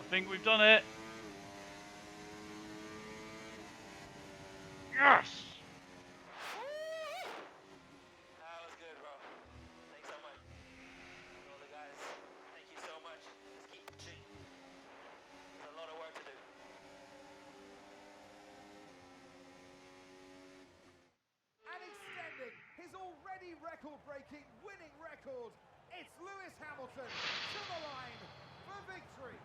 I think we've done it. Yes! That was good, bro. Thanks so much. All the guys, thank you so much. Let's keep pushing. There's a lot of work to do. record-breaking winning record. It's Lewis Hamilton to the line for victory.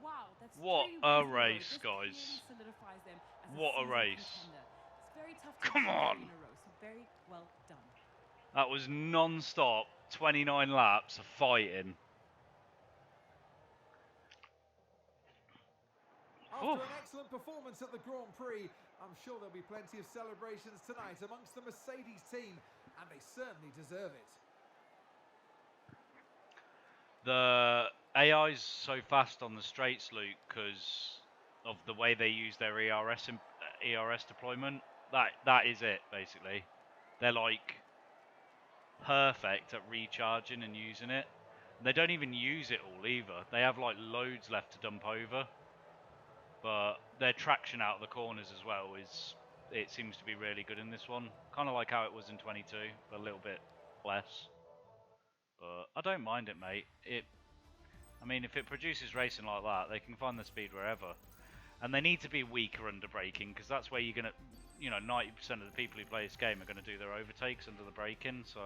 Wow, that's What 3 a wins in a row. race, This guys. clearly solidifies them as What a seasoned race. contender. It's very tough to Come achieve on. 3 in a row, so very well done. That was non-stop, 29 laps of fighting. After an excellent performance at the Grand Prix, I'm sure there'll be plenty of celebrations tonight amongst the Mercedes team, and they certainly deserve it. The AI's so fast on the straights, Luke, because of the way they use their ERS deployment. That is it, basically. They're like perfect at recharging and using it. They don't even use it all either. They have like loads left to dump over. But their traction out of the corners as well it seems to be really good in this one. Kind of like how it was in 22, but a little bit less. But I don't mind it, mate. I mean, if it produces racing like that, they can find the speed wherever. And they need to be weaker under braking, because that's where you're going to, 90% of the people who play this game are going to do their overtakes under the braking, so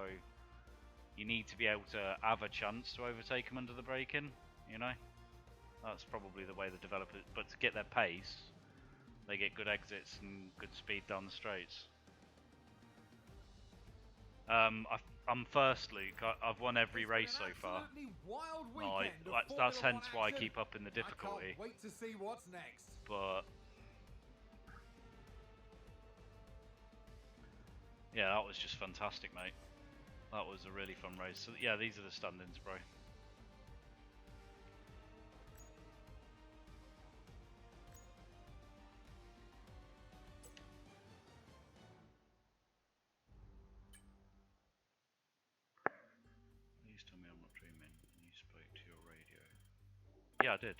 you need to be able to have a chance to overtake them under the braking, That's probably the way the developers, but to get their pace, they get good exits and good speed down the straights. I'm first, Luke. I've won every race so far. That's hence why I keep up in the difficulty. I can't wait to see what's next. But yeah, that was just fantastic, mate. That was a really fun race. So yeah, these are the stand-ins, bro. Please tell me I'm not dreaming. You spoke to your radio. Yeah, I did.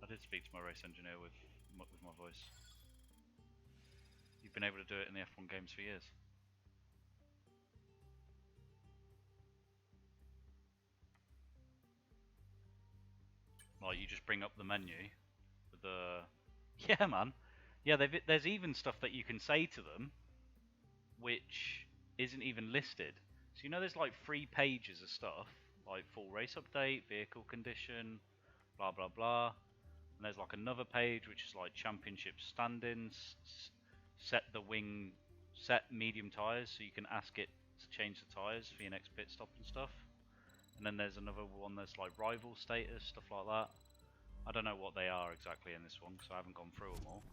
I did speak to my race engineer with my voice. You've been able to do it in the F1 games for years. Like, you just bring up the menu with the... Yeah, man. Yeah, there's even stuff that you can say to them which isn't even listed. So there's like 3 pages of stuff, like full race update, vehicle condition, blah blah blah. And there's like another page which is like championship stand-ins, set medium tyres, so you can ask it to change the tyres for your next pit stop and stuff. And then there's another one that's like rival status, stuff like that. I don't know what they are exactly in this one because I haven't gone through them all.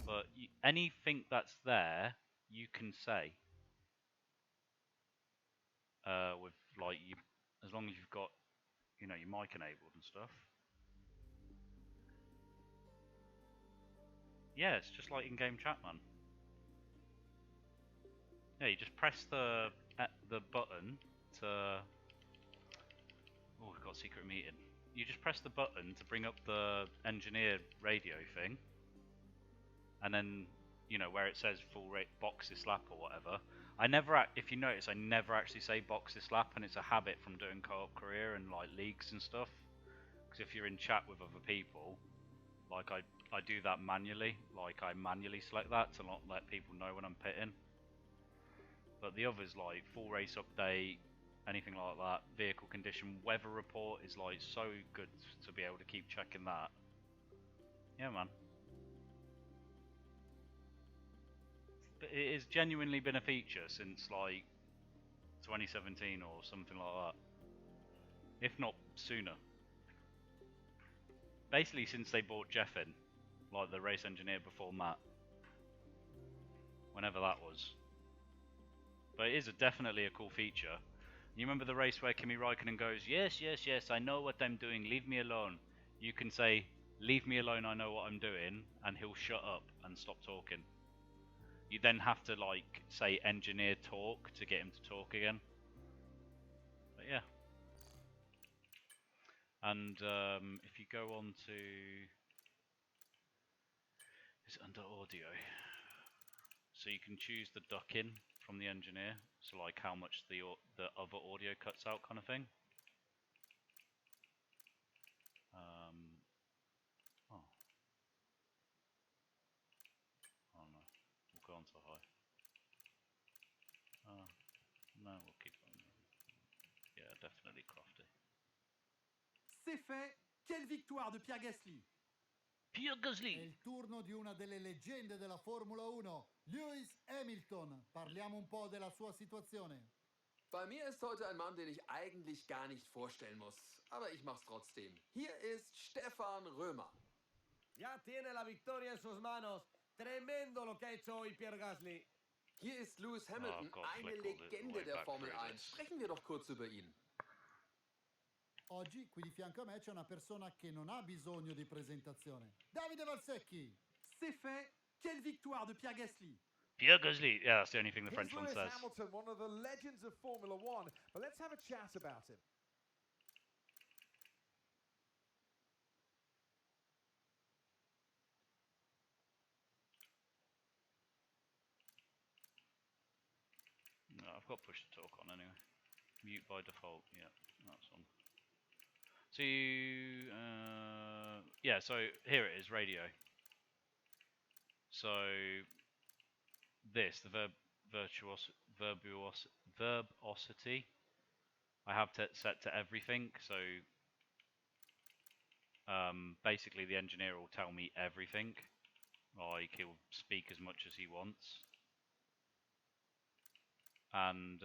But anything that's there, you can say. With like as long as you've got, your mic enabled and stuff. Yeah, it's just like in-game chat, man. Yeah, you just press the button to... Oh, we've got a secret meeting. You just press the button to bring up the engineer radio thing. And then, where it says full rate box this lap or whatever. If you notice, I never actually say box this lap, and it's a habit from doing co-op career and like leagues and stuff. Because if you're in chat with other people, like I do that manually. Like I manually select that to not let people know when I'm pitting. But the others, like full race update, anything like that, vehicle condition, weather report is like so good to be able to keep checking that. Yeah, man. But it has genuinely been a feature since like 2017 or something like that. If not sooner. Basically since they brought Jeff in, like the race engineer before Matt. Whenever that was. But it is definitely a cool feature. You remember the race where Kimi Raikkonen goes, yes, yes, yes, I know what I'm doing, leave me alone. You can say, leave me alone, I know what I'm doing, and he'll shut up and stop talking. You then have to like say engineer talk to get him to talk again. But yeah. And if you go on to... It's under audio. So you can choose the ducking from the engineer. So like how much the other audio cuts out kind of thing. Oh. Oh no. We'll go on to high. Definitely crafty. C'est fait. Quelle victoire de Pierre Gasly! Pierre È Gasly! il turno di una delle leggende della Formula 1, Lewis Hamilton. Parliamo un po' della sua situazione. Bei mir ist heute ein Mann, den ich eigentlich gar nicht vorstellen muss. Aber ich mach's trotzdem. Hier ist Stefan Römer. Ya tiene la victoria en sus manos. Tremendo lo que ha hecho hoy Pierre Gasly. Hier ist Lewis Hamilton, eine Legende der Formel 1. Sprechen wir doch kurz über ihn. Oggi qui di fianco a me c'è una persona che non ha bisogno di presentazione. Davide Valsecchi. C'est fait. Quelle victoire de Pierre Gasly! Pierre Gasly! Yeah, that's the only thing the Here's French one Lewis says. Hamilton, one of the legends of Formula One. But let's have a chat about him. No, I've got push to talk on anyway. Mute by default. Yeah, that's on. So yeah, so here it is, radio. So this, the verbosity, I have set to everything. So basically, the engineer will tell me everything. Like he'll speak as much as he wants, and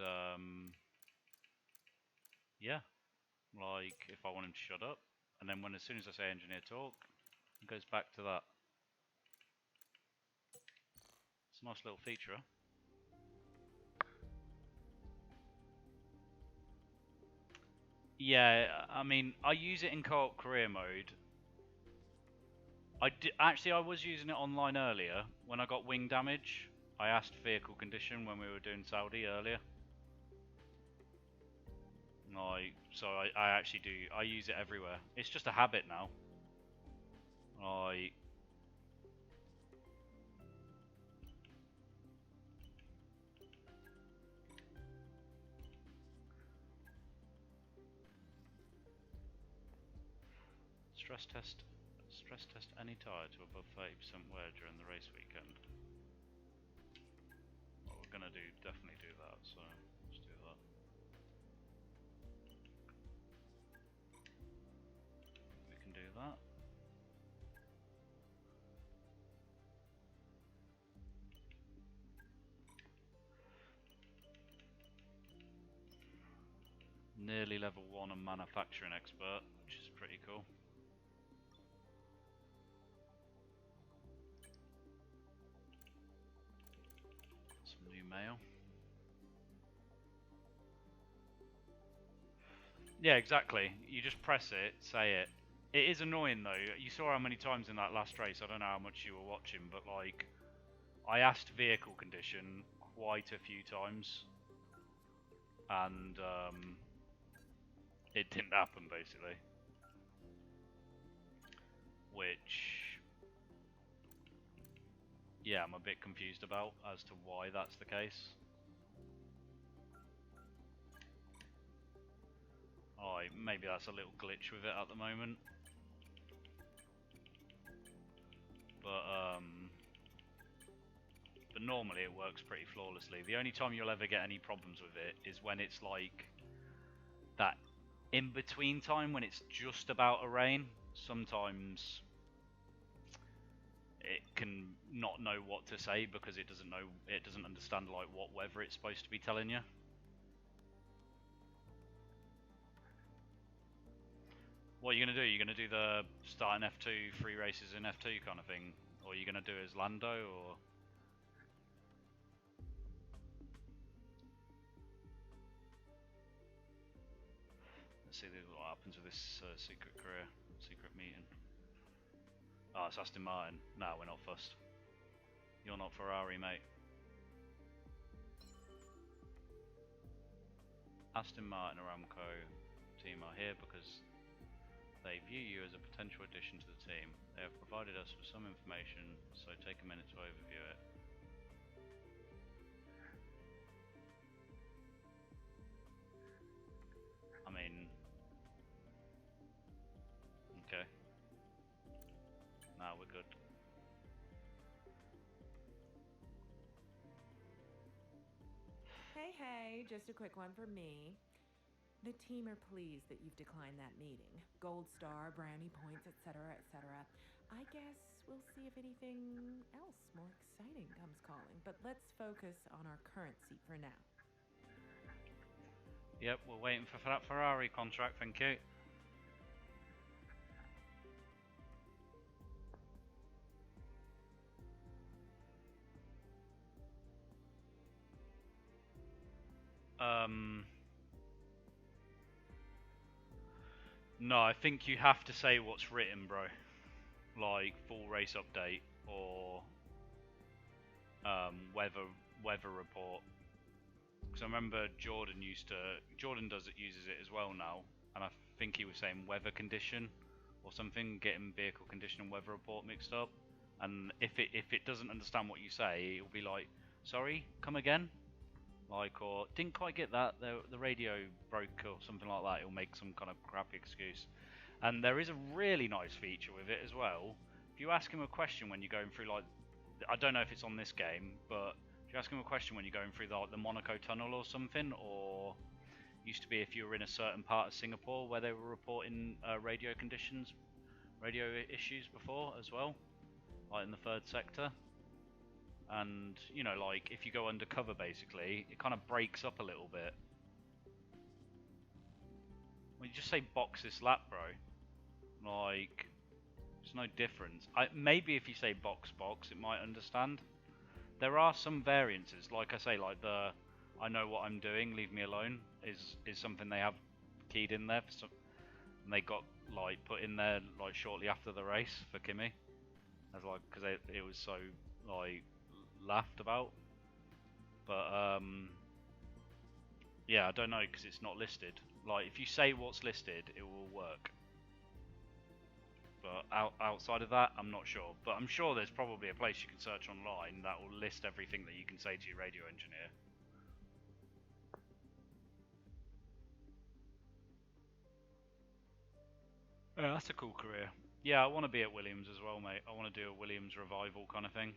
yeah. Like if I want him to shut up, and then as soon as I say engineer talk, it goes back to that. It's a nice little feature. Huh? Yeah, I mean, I use it in co-op career mode. Actually, I was using it online earlier when I got wing damage. I asked vehicle condition when we were doing Saudi earlier. So I actually do. I use it everywhere. It's just a habit now. Stress test any tyre to above 30% wear during the race weekend. Well, we're gonna definitely do that. So let's do that. We can do that. Nearly level 1 and manufacturing expert, which is pretty cool. Some new mail. Yeah, exactly. You just press it, say it. It is annoying though. You saw how many times in that last race, I don't know how much you were watching, but like, I asked vehicle condition quite a few times, and it didn't happen basically. Which, yeah, I'm a bit confused about as to why that's the case. Oh, maybe that's a little glitch with it at the moment. But normally it works pretty flawlessly. The only time you'll ever get any problems with it is when it's like that in-between time when it's just about to rain. Sometimes it can not know what to say because it doesn't understand like what weather it's supposed to be telling you. What are you going to do? You're going to do the start in F2, 3 races in F2 kind of thing? Or are you going to do it as Lando, or...? Let's see what happens with this secret meeting. Oh, it's Aston Martin. No, we're not fussed. You're not Ferrari, mate. Aston Martin Aramco team are here because they view you as a potential addition to the team. They have provided us with some information, so take a minute to overview it. I mean, okay. Nah, we're good. Hey, just a quick one for me. The team are pleased that you've declined that meeting. Gold star, brownie points, etc., etc. I guess we'll see if anything else more exciting comes calling. But let's focus on our currency for now. Yep, we're waiting for that Ferrari contract, thank you. No, I think you have to say what's written, bro. Like full race update or weather report. Because I remember Jordan uses it as well now, and I think he was saying weather condition or something, getting vehicle condition and weather report mixed up. And if it doesn't understand what you say, it'll be like, sorry, come again. Like, or didn't quite get that, the radio broke or something like that. It'll make some kind of crappy excuse. And there is a really nice feature with it as well. If you ask him a question when you're going through, like, I don't know if it's on this game, but if you ask him a question when you're going through the Monaco tunnel or something, or used to be if you were in a certain part of Singapore where they were reporting radio issues before as well, like in the third sector. And, you know, like, if you go undercover, basically, it kind of breaks up a little bit. Well, you just say box this lap, bro. Like, there's no difference. Maybe if you say box, it might understand. There are some variances, like I say, like the I know what I'm doing, leave me alone, is something they have keyed in there, for some, and they got, like, put in there, like, shortly after the race for Kimi. As, like, because it was so, like, laughed about, but yeah, I don't know because it's not listed. Like, if you say what's listed, it will work. But outside of that, I'm not sure. But I'm sure there's probably a place you can search online that will list everything that you can say to your radio engineer. Yeah, that's a cool career. Yeah, I want to be at Williams as well, mate. I want to do a Williams revival kind of thing.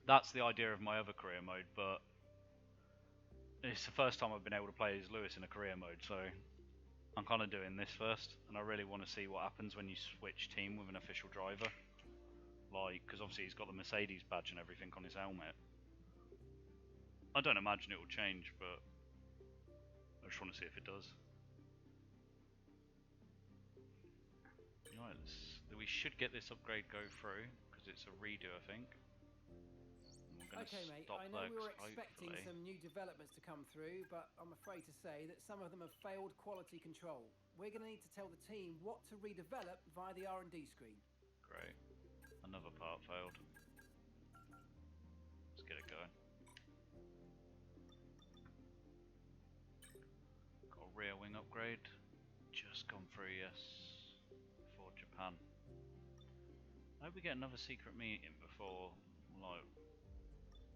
That's the idea of my other career mode, but it's the first time I've been able to play as Lewis in a career mode, so I'm kind of doing this first, and I really want to see what happens when you switch team with an official driver. Like, because obviously he's got the Mercedes badge and everything on his helmet. I don't imagine it will change, but I just want to see if it does. Right, we should get this upgrade go through, because it's a redo, I think. Okay, mate, I know we were expecting some new developments to come through, but I'm afraid to say that some of them have failed quality control. We're going to need to tell the team what to redevelop via the R&D screen. Great. Another part failed. Let's get it going. Got a rear wing upgrade. Just gone through, yes. For Japan. I hope we get another secret meeting before, like,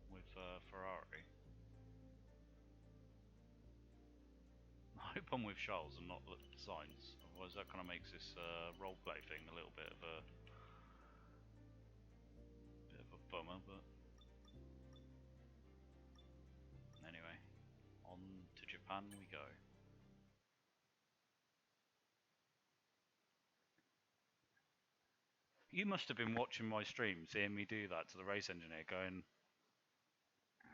with Ferrari. I hope I'm with Charles and not the Sainz, otherwise that kind of makes this roleplay thing a little bit of a bummer, but anyway, on to Japan we go. You must have been watching my stream, seeing me do that to the race engineer, going,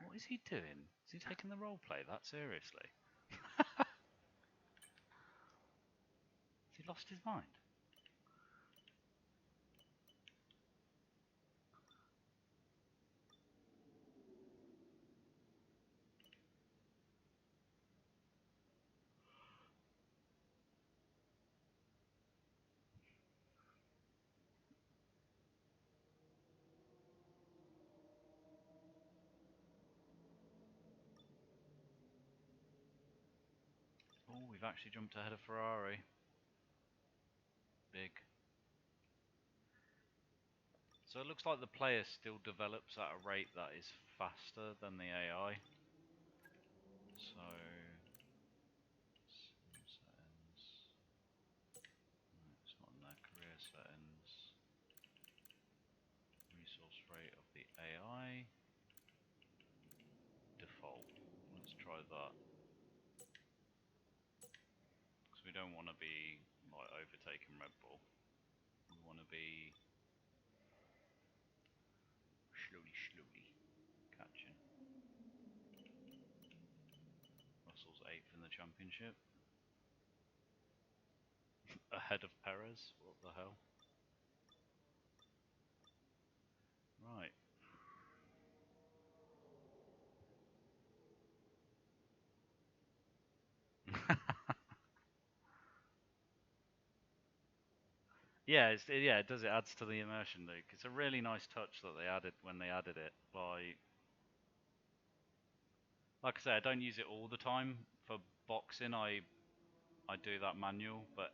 what is he doing? Is he taking the roleplay that seriously? Has he lost his mind? Oh, we've actually jumped ahead of Ferrari. Big. So it looks like the player still develops at a rate that is faster than the AI. So, settings. No, it's not in there. Career settings. Resource rate of the AI. Default. Let's try that. don't want to be like overtaking Red Bull. We want to be slowly catching. Russell's 8th in the championship. Ahead of Perez. What the hell? Right. Yeah, it does. It adds to the immersion, Luke. It's a really nice touch that they added when they added it. Like I say, I don't use it all the time for boxing. I do that manual, but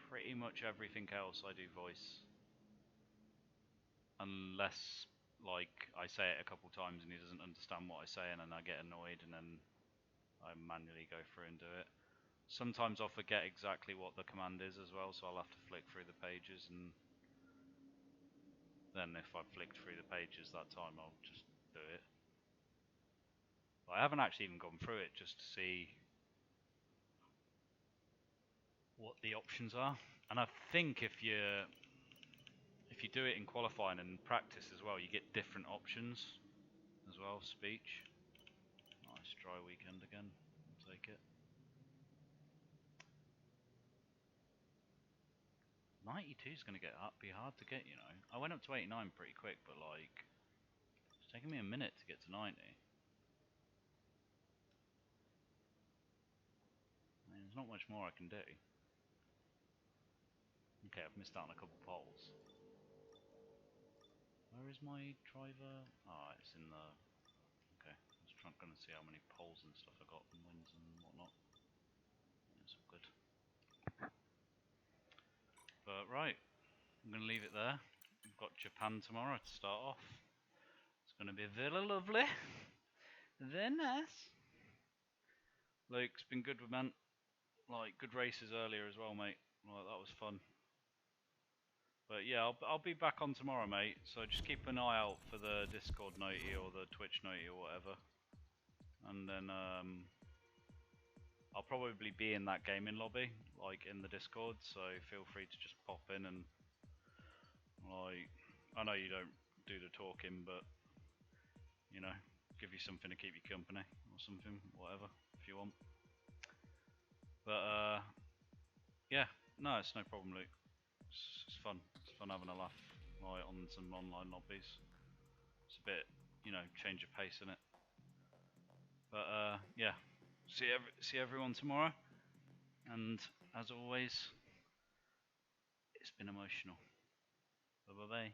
pretty much everything else I do voice, unless like I say it a couple times and he doesn't understand what I say, and then I get annoyed, and then I manually go through and do it. Sometimes I'll forget exactly what the command is as well, so I'll have to flick through the pages, and then if I've flicked through the pages that time, I'll just do it. But I haven't actually even gone through it just to see what the options are. And I think if you do it in qualifying and practice as well, you get different options as well. Speech. Nice dry weekend again. I'll take it. 92 is going to be hard to get, you know. I went up to 89 pretty quick, but like it's taking me a minute to get to 90. I mean, there's not much more I can do. Okay, I've missed out on a couple poles. Where is my driver? Oh, it's in the... Okay, I was going to see how many poles and stuff I got and wins and whatnot. Yeah, it's all good. But right, I'm going to leave it there. We've got Japan tomorrow to start off. It's going to be very lovely. Very nice. Luke's been good with man. Like, good races earlier as well, mate. Like, that was fun. But yeah, I'll be back on tomorrow, mate. So just keep an eye out for the Discord notey or the Twitch notey or whatever. And then I'll probably be in that gaming lobby, like in the Discord. So feel free to just pop in and like, I know you don't do the talking, but you know, give you something to keep you company or something, whatever, if you want. But yeah, no, it's no problem, Luke. It's fun. It's fun having a laugh like on some online lobbies. It's a bit, you know, change of pace in it. But yeah, see everyone tomorrow. And as always, it's been emotional. Bye bye.